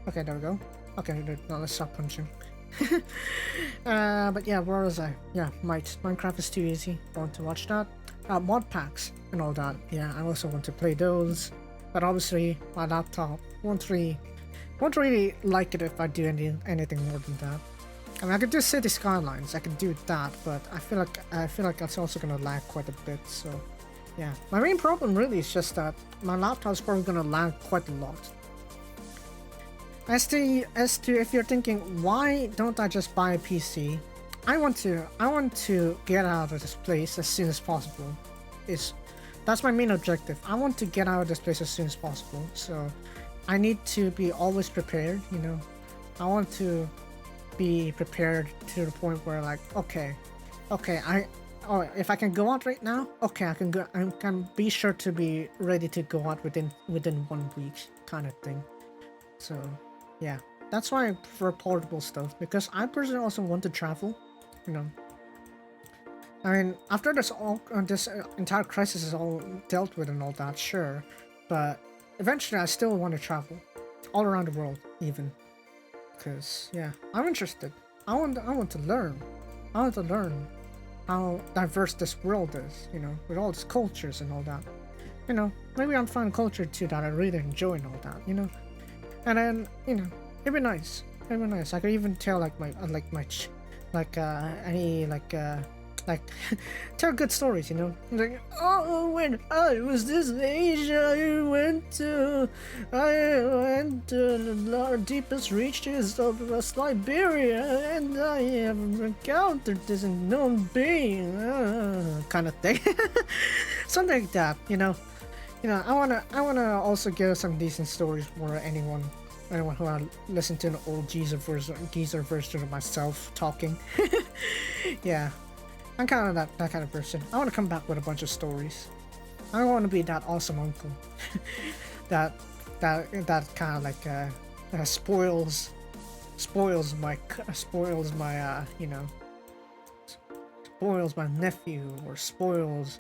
Okay, there we go. Okay, now let's stop punching. But yeah, where was I? Yeah, Minecraft is too easy. Want to watch that? Mod packs and all that. Yeah, I also want to play those. But obviously, my laptop won't really like it if I do anything more than that. I mean, I could do City Skylines, I could do that, but I feel like that's also gonna lag quite a bit. So, yeah, my main problem really is just that my laptop is probably gonna lag quite a lot. As to if you're thinking, why don't I just buy a PC? I want to get out of this place as soon as possible. That's my main objective. I want to get out of this place as soon as possible. So, I need to be always prepared. You know, I want to be prepared to the point where like, okay, if I can go out right now, okay, I can be sure to be ready to go out within 1 week, kind of thing. So, yeah, that's why I prefer portable stuff, because I personally also want to travel. You know, I mean, after this entire crisis is all dealt with and all that, sure, but eventually I still want to travel all around the world, even. Because, yeah, I'm interested. I want to learn. I want to learn how diverse this world is, you know, with all its cultures and all that. You know, maybe I'll find culture too that I really enjoy and all that, you know. And then, you know, it'd be nice. It'd be nice. I could even tell tell good stories, you know. Like, oh, when I was this age, I went to the deepest reaches of Siberia, and I have encountered this unknown being, kind of thing. Something like that, you know. You know, I wanna also give some decent stories for anyone who wanna listen to an old geezer version of myself talking. Yeah. I'm kind of that kind of person. I want to come back with a bunch of stories. I want to be that awesome uncle that kind of like spoils my nephew, or spoils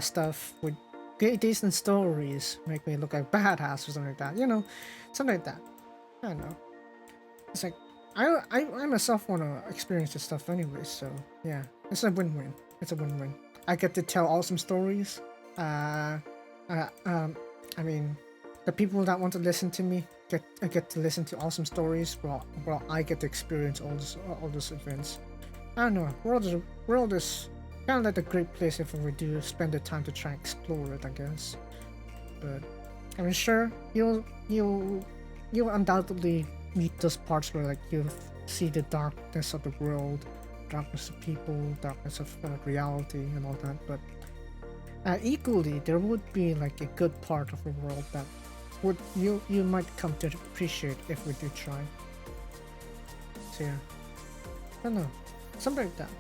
stuff with decent stories, make me look like badass or something like that. You know, something like that. I don't know. It's like I myself want to experience this stuff anyway, so yeah, it's a win-win. It's a win-win. I get to tell awesome stories. I mean, the people that want to listen to me get to listen to awesome stories, while I get to experience all those events. I don't know. World is kind of like a great place if we do spend the time to try and explore it, I guess. But I mean, sure, you'll undoubtedly meet those parts where like you see the darkness of the world, darkness of people, darkness of reality and all that, but equally there would be like a good part of the world that you might come to appreciate if we do try. So yeah, I don't know, something like that.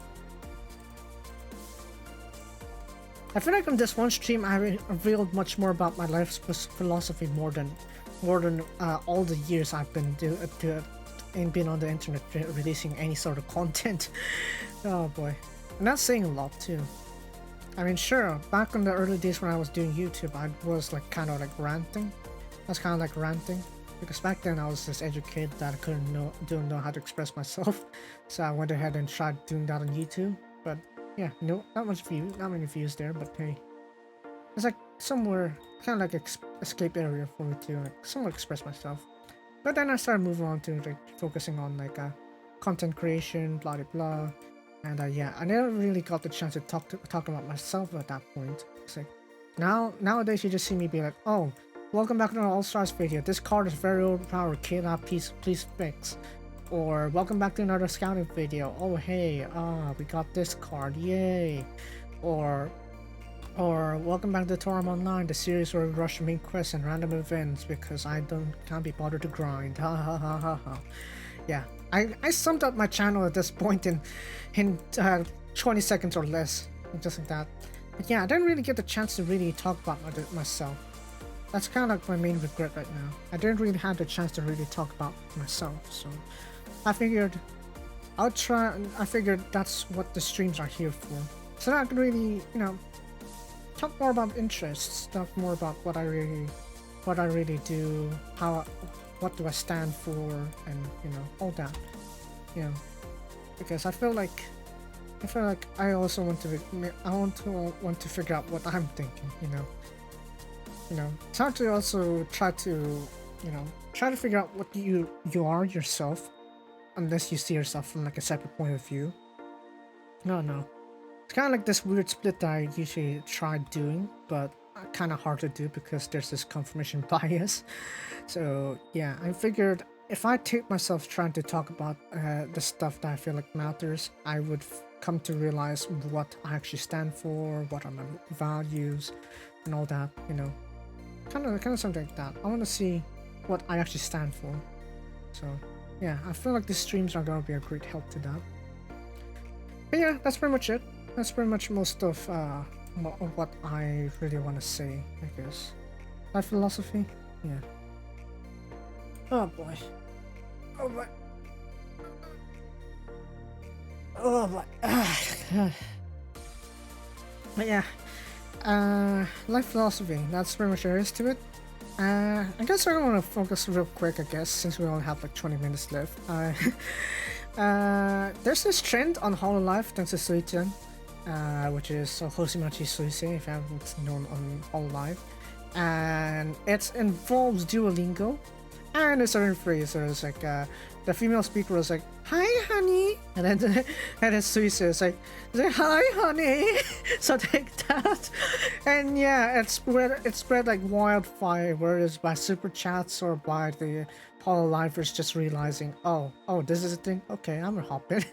I feel like on this one stream I revealed much more about my life's philosophy more than all the years I've been been on the internet releasing any sort of content. Oh boy, and that's saying a lot too. I mean, sure, back in the early days when I was doing YouTube, I was like kind of like ranting. Because back then I was this educated that I didn't know how to express myself, so I went ahead and tried doing that on YouTube. But yeah, not many views there. But hey, it's like somewhere kind of like escape area for me to like somewhat express myself. But then I started moving on to like focusing on like content creation, blah blah blah, and yeah, I never really got the chance to talk about myself at that point. It's like nowadays you just see me be like, oh, welcome back to an All-Stars video. This card is very overpowered. Please fix. Or welcome back to another scouting video. Oh hey, we got this card, yay. Or welcome back to Torum Online, the series where we rush main quests and random events because I can't be bothered to grind. Ha ha ha ha ha. Yeah, I summed up my channel at this point in 20 seconds or less, just like that. But yeah, I didn't really get the chance to really talk about myself. That's kind of like my main regret right now. I didn't really have the chance to really talk about myself, so I figured I'll try. I figured that's what the streams are here for, so that I can really, you know, talk more about interests, talk more about what I really do, what do I stand for, and you know, all that. You know, because I feel like I also want to want to figure out what I'm thinking. You know, it's hard to also try to figure out what you are yourself, unless you see yourself from like a separate point of view. No. It's kind of like this weird split that I usually try doing, but kind of hard to do because there's this confirmation bias. So yeah, I figured if I take myself trying to talk about the stuff that I feel like matters, I would come to realize what I actually stand for, what are my values, and all that. You know, kind of something like that. I want to see what I actually stand for. So yeah, I feel like the streams are gonna be a great help to that. But yeah, that's pretty much it. That's pretty much most of what I really want to say, I guess. Life philosophy? Yeah. Oh boy. Oh boy. Oh boy. But yeah. Life philosophy, that's pretty much there is to it. I guess I want to focus real quick, I guess, since we only have like 20 minutes left. There's this trend on Hololive, thanks to Suichan, which is Hosimachi Suisei, if you haven't known on Hololive. And it involves Duolingo. And a certain phrase, so it's like, the female speaker was like, "Hi, honey," and then Suisei is like, "Hi, honey," something like that. And yeah, it spread like wildfire, whether it's by super chats or by the Hololivers just realizing, oh, this is a thing. Okay, I'm gonna hop in.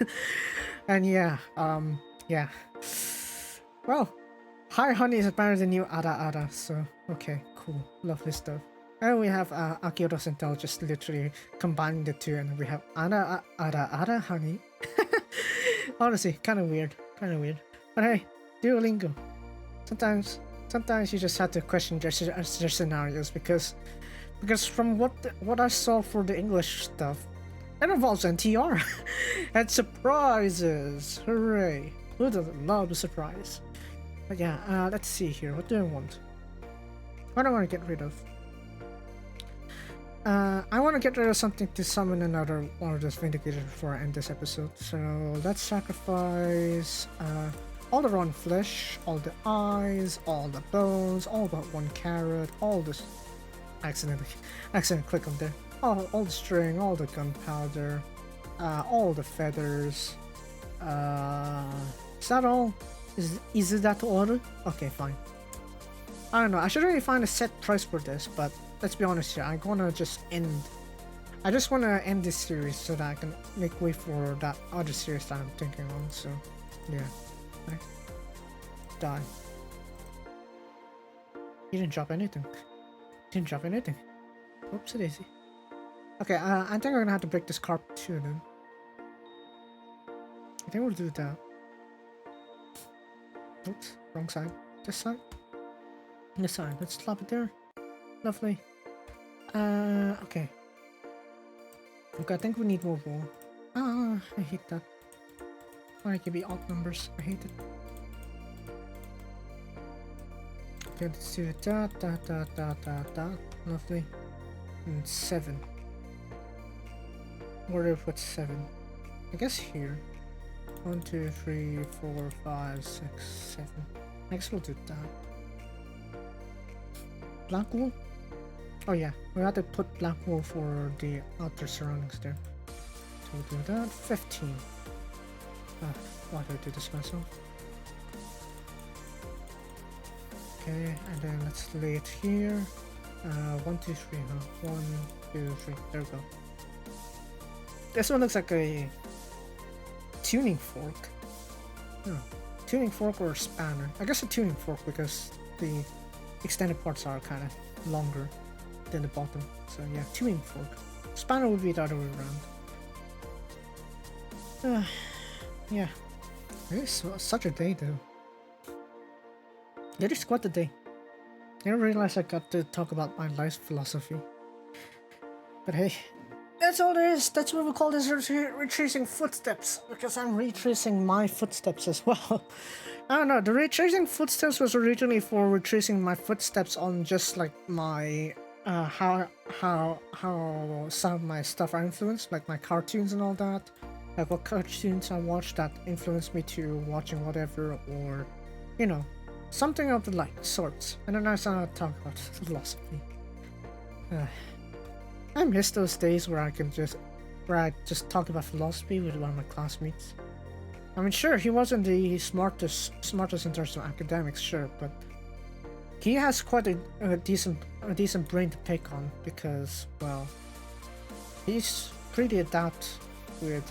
And yeah, yeah. Well, "Hi, honey" is apparently the new Ada, so okay, cool, lovely stuff. And we have Akira Sentel just literally combining the two, and we have Ada, honey. Honestly, kind of weird. But hey, Duolingo. Sometimes you just have to question their scenarios because from what I saw for the English stuff, it involves NTR and surprises. Hooray! Who doesn't love a surprise? But yeah, let's see here. What do I want? What do I want to get rid of? I want to get rid of something to summon another one of those Vindicators before I end this episode. So let's sacrifice all the raw flesh, all the eyes, all the bones, all but one carrot, all this. Accidentally click on there. All the string, all the gunpowder, all the feathers. Is that all? Is that all? Okay, fine. I don't know. I should really find a set price for this, but let's be honest here. I just want to end this series so that I can make way for that other series that I'm thinking on. So, yeah. Right. Die. He didn't drop anything. Oops, daisy. Okay, I think I'm gonna have to break this carpet too then. I think we'll do that. Oops, wrong side. This side? This side. Let's slap it there. Lovely. Okay. Okay, I think we need more wool. I hate that. Why give me odd numbers? I hate it. Okay, let's do that. Lovely. And 7. Where do I put 7? I guess here. 1, 2, 3, 4, 5, 6, 7. I guess we'll do that. Black wool? Oh yeah, we have to put black wool for the outer surroundings there. So we'll do that. 15. Why did I do this myself? Okay, and then let's lay it here. 1, 2, 3, huh? 1, 2, 3. There we go. This one looks like a tuning fork. No, tuning fork or spanner. I guess a tuning fork because the extended parts are kind of longer than the bottom. So yeah, tuning fork. Spanner would be the other way around. Yeah. It is such a day though. It is quite a day. I didn't realize I got to talk about my life philosophy. But hey, That's all there is. That's what we call this retracing footsteps, because I'm retracing my footsteps as well. I don't know, the retracing footsteps was originally for retracing my footsteps on just like my how some of my stuff are influenced, like my cartoons and all that. Like what cartoons I watched that influenced me to watching whatever, or you know, something of the like sorts. And then I started to talk about philosophy. I miss those days where I just talk about philosophy with one of my classmates. I mean, sure, he wasn't the smartest in terms of academics, sure, but he has quite a decent brain to pick on, because, well, he's pretty adept with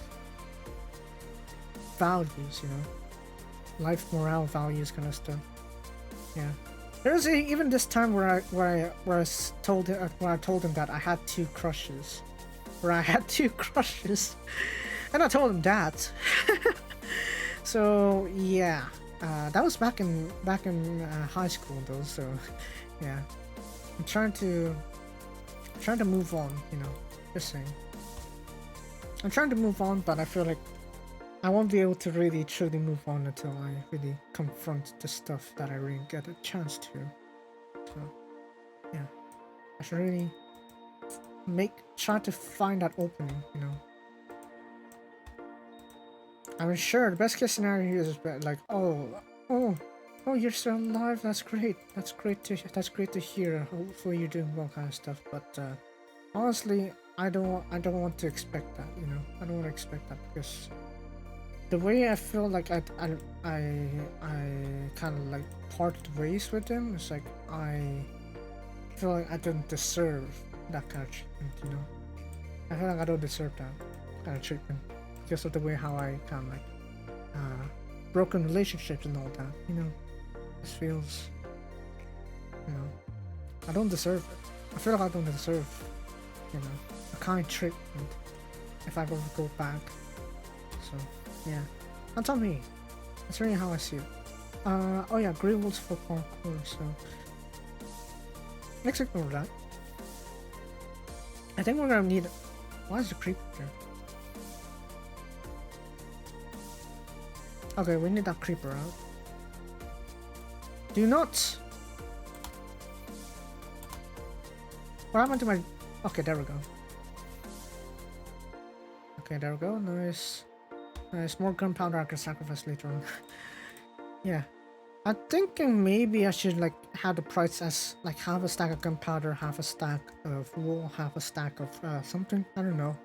values, you know, life morale values kind of stuff. Yeah. There was even this time where I told him that I had two crushes, and I told him that. So yeah, that was back in high school though. So yeah, I'm trying to move on. You know, just saying. I'm trying to move on, but I feel like I won't be able to really truly move on until I really confront the stuff that I really get a chance to. So yeah, I should really try to find that opening, you know. I mean, sure, the best case scenario is like, oh, you're still alive. That's great. That's great to hear. Hopefully you're doing well, kind of stuff. But honestly, I don't want to expect that. You know, I don't want to expect that, because the way I feel like I kind of like parted ways with him is like I feel like I don't deserve that kind of treatment. You know, I feel like I don't deserve that kind of treatment, because of the way how I kind of like broken relationships and all that, you know. This feels, you know, I don't deserve it. I feel like I don't deserve, you know, a kind treatment if I ever go back. So yeah, that's on me. That's really how I see it. Oh yeah, Grey Wolves for parkour. So let's ignore that. I think we're gonna need. Why is the creeper there? Okay, we need that creeper out. Do not. What happened to my? Okay, there we go. Okay, there we go. Nice. Nice. More gunpowder I can sacrifice later on. Yeah. I'm thinking maybe I should like have the price as like half a stack of gunpowder, half a stack of wool, half a stack of something. I don't know.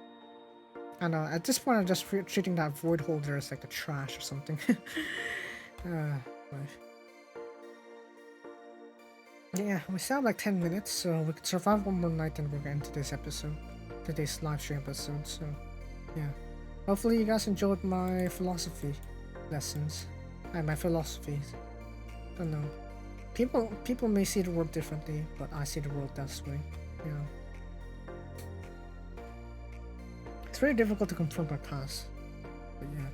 I know, at this point I'm just treating that void holder as like a trash or something. But yeah, we still have like 10 minutes, so we could survive one more night and we're gonna end today's episode. Today's live stream episode, so yeah. Hopefully you guys enjoyed my philosophy lessons. And my philosophies. Don't know. People may see the world differently, but I see the world this way, you know. It's very difficult to confront my past, but yeah.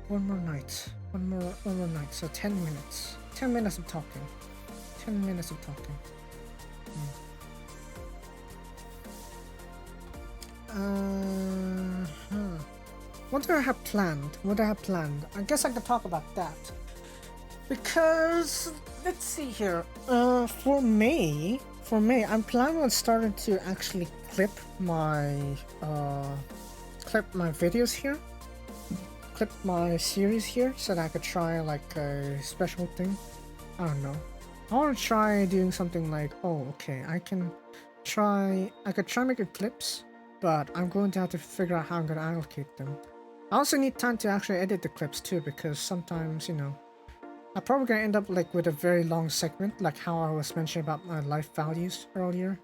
One more night. One more night. So 10 minutes. 10 minutes of talking. 10 minutes of talking. What do I have planned? I guess I can talk about that. Because let's see here. For May, I'm planning on starting to actually clip my videos here, clip my series here, so that I could try like a special thing. I don't know. I want to try doing something like, I could try making clips, but I'm going to have to figure out how I'm going to allocate them. I also need time to actually edit the clips too, because sometimes, you know, I'm probably gonna end up like with a very long segment, like how I was mentioning about my life values earlier.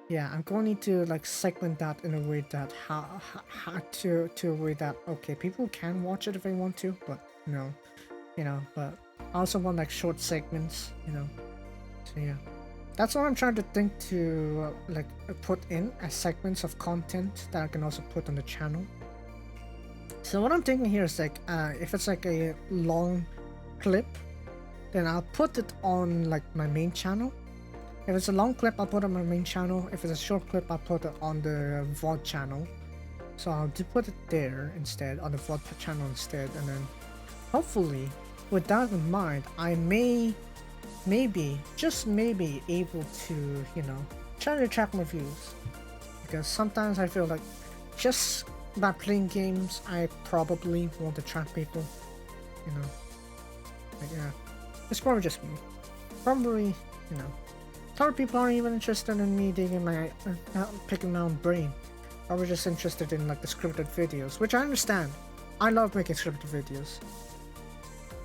Yeah, I'm going to need to like segment that in a way that okay, people can watch it if they want to, but no, you know. But I also want like short segments, you know. So yeah, that's what I'm trying to think to like put in as segments of content that I can also put on the channel. So what I'm thinking here is like, if it's like a long clip, then I'll put it on like my main channel, If it's a long clip, I'll put it on my main channel. If it's a short clip, I'll put it on the VOD channel. So I'll put it there instead, on the VOD channel instead, and then hopefully, with that in mind, I just maybe able to, you know, try to track my views. Because sometimes I feel like just by playing games, I probably want to track people, you know. But yeah, it's probably just me. Probably, you know, other people aren't even interested in me digging my, picking my own brain. Probably just interested in like the scripted videos, which I understand. I love making scripted videos.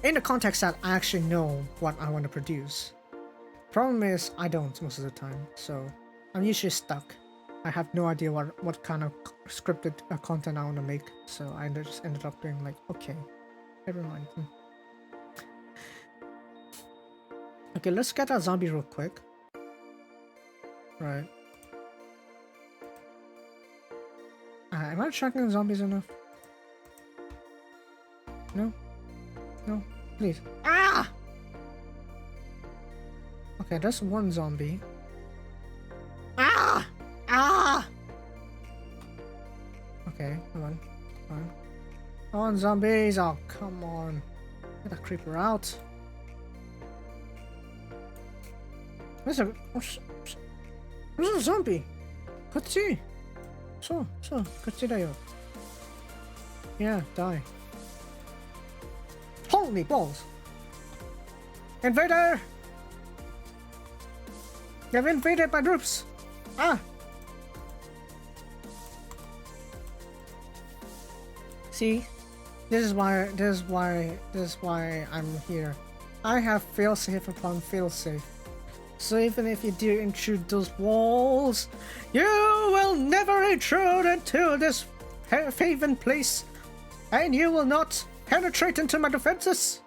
In the context that I actually know what I want to produce. Problem is, I don't most of the time, so I'm usually stuck. I have no idea what kind of scripted content I want to make, so I just ended up being like, okay, never mind. Okay, let's get a zombie real quick. Right. Am I tracking zombies enough? No? No? Please. Ah! Okay, that's one zombie. Ah! Ah! Okay, come on. Come on. Come on, zombies! Oh, come on. Get that creeper out. Where's a zombie? こっち! So, こっちだよ. Yeah, die. Holy balls! Invader! You've invaded my groups! Ah! See? This is why I'm here. I have failsafe upon failsafe. So even if you do intrude those walls, you will never intrude into this haven place, and you will not penetrate into my defenses.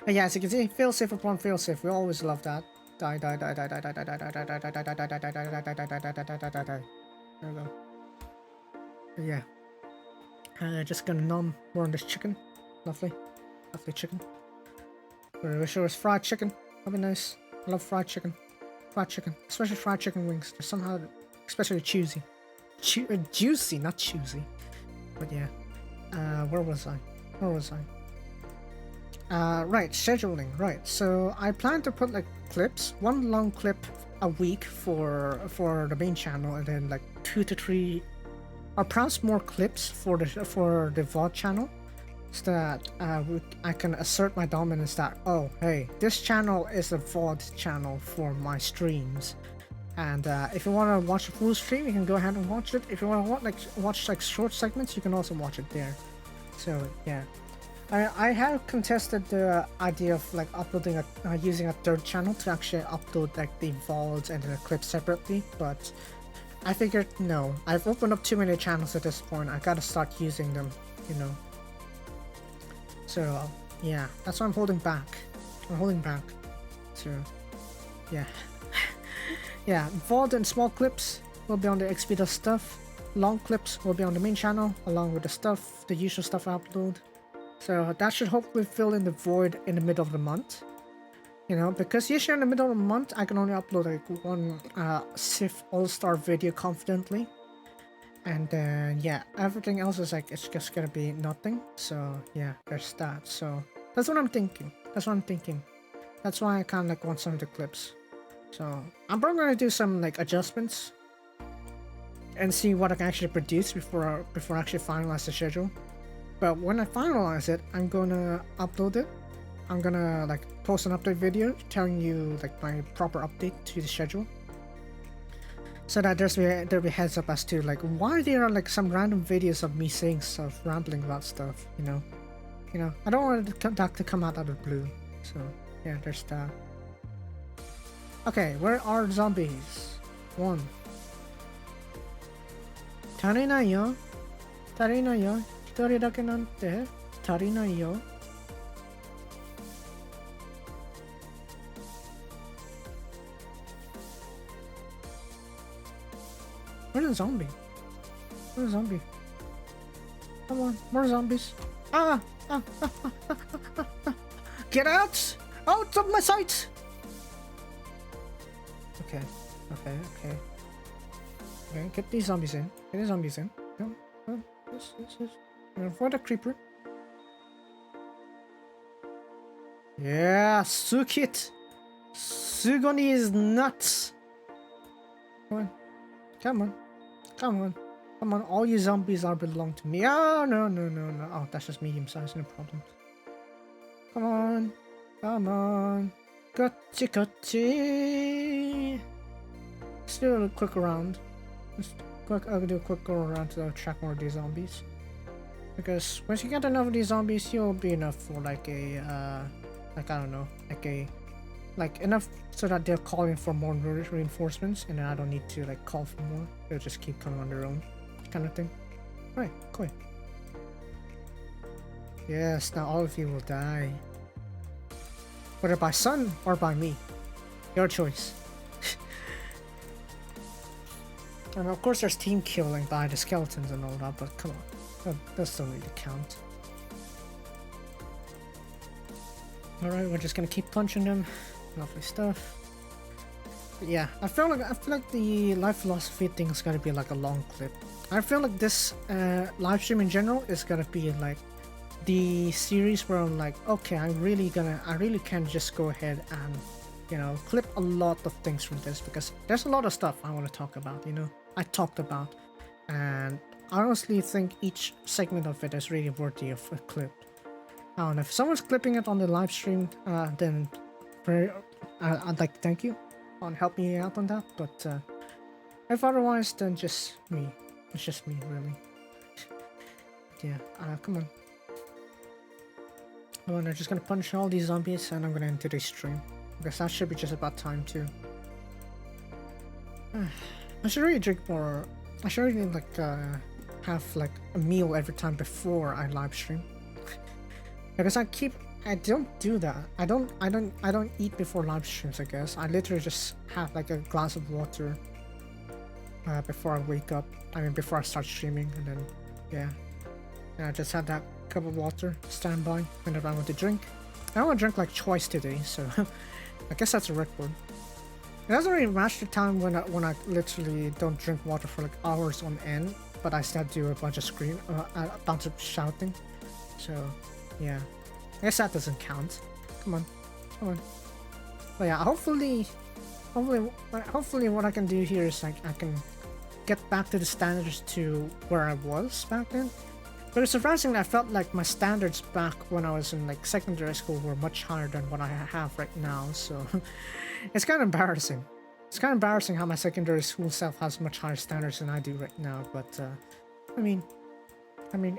Yeah, as you can see, failsafe upon failsafe. We always love that. Die. There we go. Yeah. Just gonna nom more on this chicken. Lovely chicken. I wish it was fried chicken. That'd be nice. I love fried chicken. Especially fried chicken wings. They're somehow especially juicy. Juicy, not choosy. But yeah. Where was I? Right, scheduling. Right, so I plan to put like clips, one long clip a week for the main channel, and then like 2 to 3, or perhaps more clips for the VOD channel, so that I can assert my dominance that, oh hey, this channel is a VOD channel for my streams, and if you want to watch a full stream, you can go ahead and watch it. If you want to watch like short segments, you can also watch it there. So yeah, I have contested the idea of like uploading using a third channel to actually upload like the VODs and the clips separately, but I figured no, I've opened up too many channels at this point. I gotta start using them, you know. So yeah, that's why I'm holding back. So yeah. Yeah, VOD and small clips will be on the XP stuff. Long clips will be on the main channel, along with the usual stuff I upload. So that should hopefully fill in the void in the middle of the month. You know, because usually in the middle of the month, I can only upload like one Sif All-Star video confidently. And then, yeah, everything else is like, it's just gonna be nothing. So yeah, there's that. So that's what I'm thinking. That's why I kind of like want some of the clips. So I'm probably gonna do some like adjustments and see what I can actually produce before I actually finalize the schedule. But when I finalize it, I'm gonna upload it. I'm gonna like post an update video telling you like my proper update to the schedule, so that there'll be heads up as to like why there are like some random videos of me saying stuff, rambling about stuff. You know, I don't want that to come out of the blue. So yeah, there's that. Okay, where are zombies? 1. 足りないよ。一人だけなんて足りないよ。Where's the zombie? Come on, more zombies. Get out! Out of my sight! Okay. Okay. Get these zombies in. Get the zombies in. Come. Yes. Avoid a creeper. Yeah, Sukit. Sugoni is nuts. Come on. All you zombies are belong to me. Oh, no. Oh, that's just medium size, no problem. Come on. Gotcha. Let's do a quick round. I'll do a quick go around to track more of these zombies. Because once you get enough of these zombies, you'll be enough for like a, I don't know, like enough so that they're calling for more reinforcements, and then I don't need to like call for more. They'll just keep coming on their own, kind of thing. Right, cool. Yes, now all of you will die. Whether by sun or by me. Your choice. And of course there's team killing by the skeletons and all that, but come on. That doesn't really count. Alright, we're just gonna keep punching them. Lovely stuff. But yeah, I feel like the life philosophy thing is gonna be like a long clip. I feel like this live stream in general is gonna be like the series where I'm like, okay, I really can just go ahead and, you know, clip a lot of things from this, because there's a lot of stuff I want to talk about, you know, I talked about, and I honestly think each segment of it is really worthy of a clip. I don't know, if someone's clipping it on the live stream, then I'd like to thank you on helping me out on that, but if otherwise, then just me. It's just me, really. Yeah, come on. Oh, and I'm just gonna punch all these zombies and I'm gonna end today's stream. Because that should be just about time too. I should really drink more. I should really like have like a meal every time before I live stream. Because I don't do that. I don't eat before live streams, I guess. I literally just have like a glass of water before I wake up. I mean before I start streaming, and then yeah. And I just had that cup of water standby whenever I want to drink. I want to drink like twice today, so I guess that's a record. It doesn't really match the time when I literally don't drink water for like hours on end, but I still do a bunch of a bunch of shouting. So yeah, I guess that doesn't count. Come on. But yeah, hopefully what I can do here is like I can get back to the standards to where I was back then. But it's surprising that I felt like my standards back when I was in like secondary school were much higher than what I have right now, so it's kind of embarrassing. It's kind of embarrassing how my secondary school self has much higher standards than I do right now, but I mean,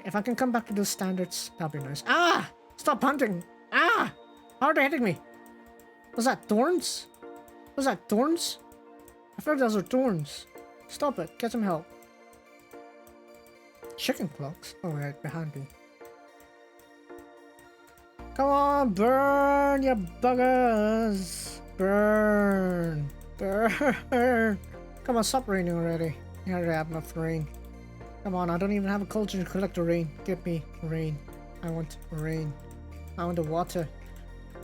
if I can come back to those standards, that'd be nice. Ah! Stop hunting! Ah! How are they hitting me? Was that thorns? Was that thorns? I thought those were thorns. Stop it. Get some help. Chicken clocks? Oh, right behind me. Come on, burn, you buggers! Burn! Come on, stop raining already. You already have enough rain. Come on, I don't even have a culture to collect the rain. Give me rain. I want rain. I want the water.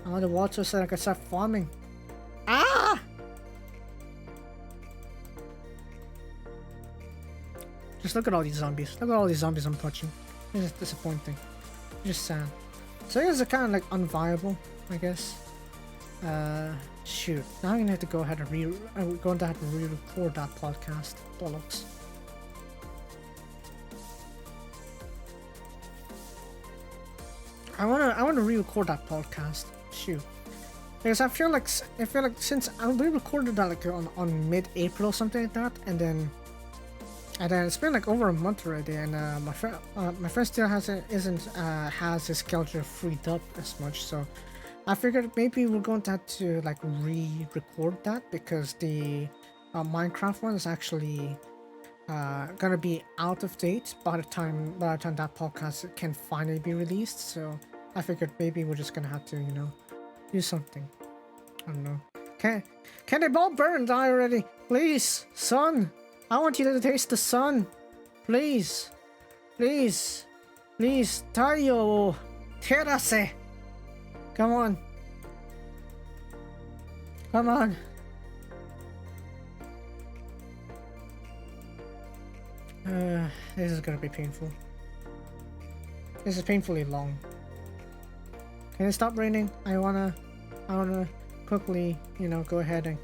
I want the water so I can start farming. Ah! Just look at all these zombies. Look at all these zombies I'm punching. It's just disappointing. It's just sad. So I guess it's kind of like unviable, I guess. Shoot. Now I'm gonna have to go ahead and re-record that podcast. Bollocks. I wanna re-record that podcast. Shoot. Because I feel like since I re-recorded that like on mid-April or something like that, and then it's been like over a month already, and my friend still has his schedule freed up as much, so I figured maybe we're going to have to like re-record that, because the Minecraft one is actually gonna be out of date by the time that podcast can finally be released. So I figured maybe we're just gonna have to, you know, do something. I don't know. Can they all burn and die already? Please, sun. I want you to taste the sun. Please. Please. Please. Taiyo. Terase. Come on. Come on. This is gonna be painful. This is painfully long. Can it stop raining? I wanna quickly, you know, go ahead and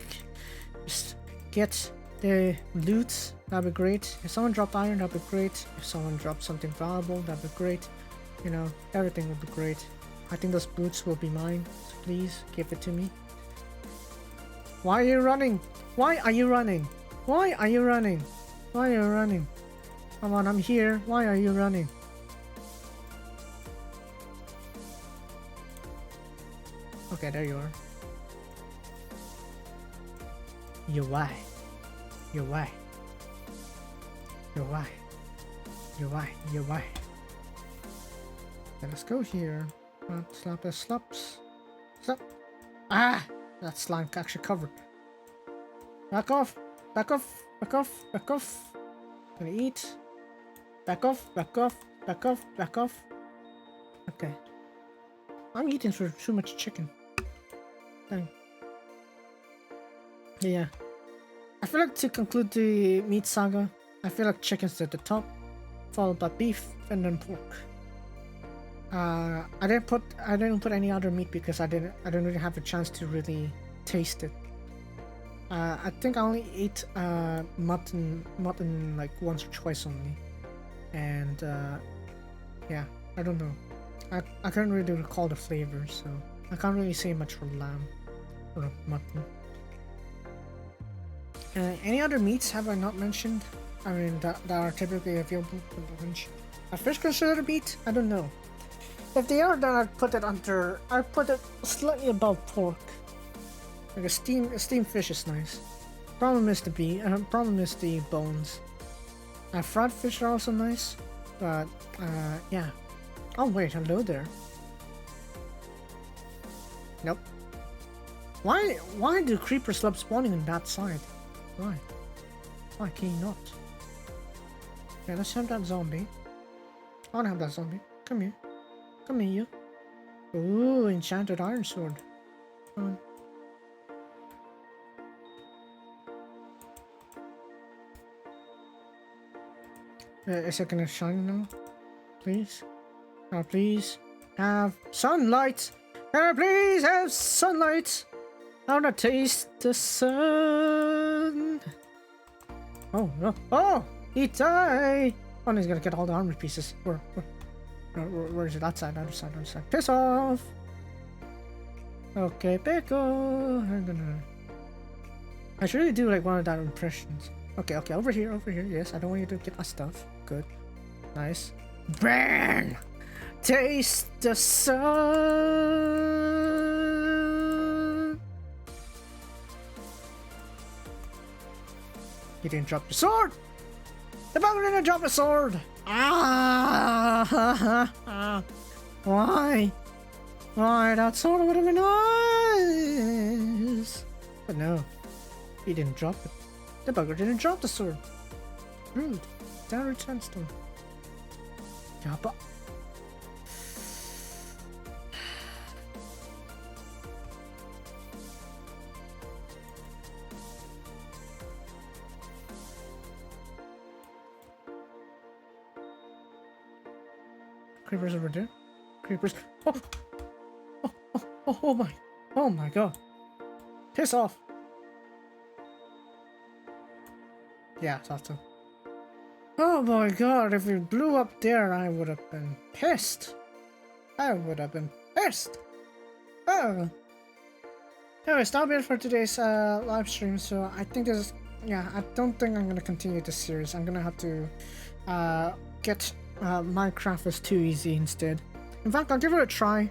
just get the loot. That'd be great. If someone dropped iron, that'd be great. If someone dropped something valuable, that'd be great. You know, everything would be great. I think those boots will be mine. So please give it to me. Why are you running? Why are you running? Why are you running? Why are you running? Come on, I'm here. Why are you running? Okay, there you are. You why? You why? You why? You why? You why? Okay, let's go here. Slap the slops. Slap. Ah! That slime actually covered. Back off! Back off! Back off! Back off! Gonna eat. Back off! Back off! Back off! Back off! Okay. I'm eating for too much chicken. Dang. Yeah. I feel like to conclude the meat saga, I feel like chicken's at the top, followed by beef and then pork. I didn't put any other meat because I didn't really have a chance to really taste it. I think I only ate mutton like once or twice only, and yeah, I don't know. I can't really recall the flavor, so I can't really say much for lamb or mutton. Any other meats have I not mentioned? I mean that are typically available for lunch. Are fish considered meat? I don't know. If they are, then I'd put it slightly above pork. Like a steamed fish is nice. Problem is the bones. Fried fish are also nice, but yeah. Oh wait, hello there. Nope. Why do creepers love spawning on that side? Why? Why can you not? Yeah, let's have that zombie. I wanna have that zombie. Come here. Come here, you. Ooh, enchanted iron sword. Come on. Is it gonna shine now? Please? Please have sunlight! Can I please have sunlight? I wanna taste the sun! Oh, no. Oh! He died! Oh, no, he's gonna get all the armor pieces. Where is it? Outside, other side, other side. Piss off! Okay, pickle! I should really do like one of that impressions. Okay, over here, yes, I don't want you to get my stuff. Good. Nice. Burn! Taste the sun! He didn't drop the sword! The bugger didn't drop the sword! Ah! Why? Why? That sword would have been nice! But no, he didn't drop it. The bugger didn't drop the sword. Rude. Downward sandstorm. Yeah, but creepers over there. Creepers. Oh my god. Piss off. Yeah, thought so. Oh my god, if we blew up there, I would have been pissed. Oh. Anyways, that'll be it for today's live stream. So I think this is, yeah, I don't think I'm gonna continue this series. I'm gonna have to get Minecraft is too easy instead. In fact, I'll give it a try.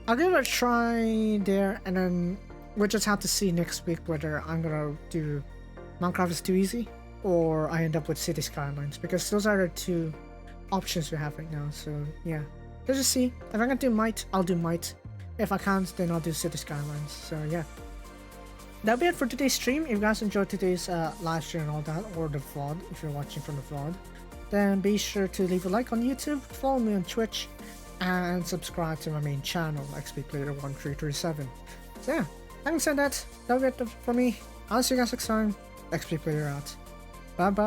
There, and then we'll just have to see next week whether I'm gonna do Minecraft is too easy or I end up with City Skylines, because those are the two options we have right now. So yeah, let's just see. If I can do Might, I'll do Might. If I can't, then I'll do City Skylines. So yeah, that'll be it for today's stream. If you guys enjoyed today's live stream and all that, or the VOD, if you're watching from the VOD, then be sure to leave a like on YouTube, follow me on Twitch, and subscribe to my main channel, XPPlayer1337. So yeah, having said that, that'll be it for me. I'll see you guys next time. XPPlayer out. Bye-bye.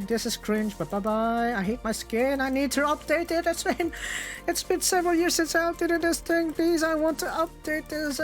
This is cringe, but bye-bye. I hate my skin. I need to update it. It's been several years since I updated this thing. Please, I want to update this.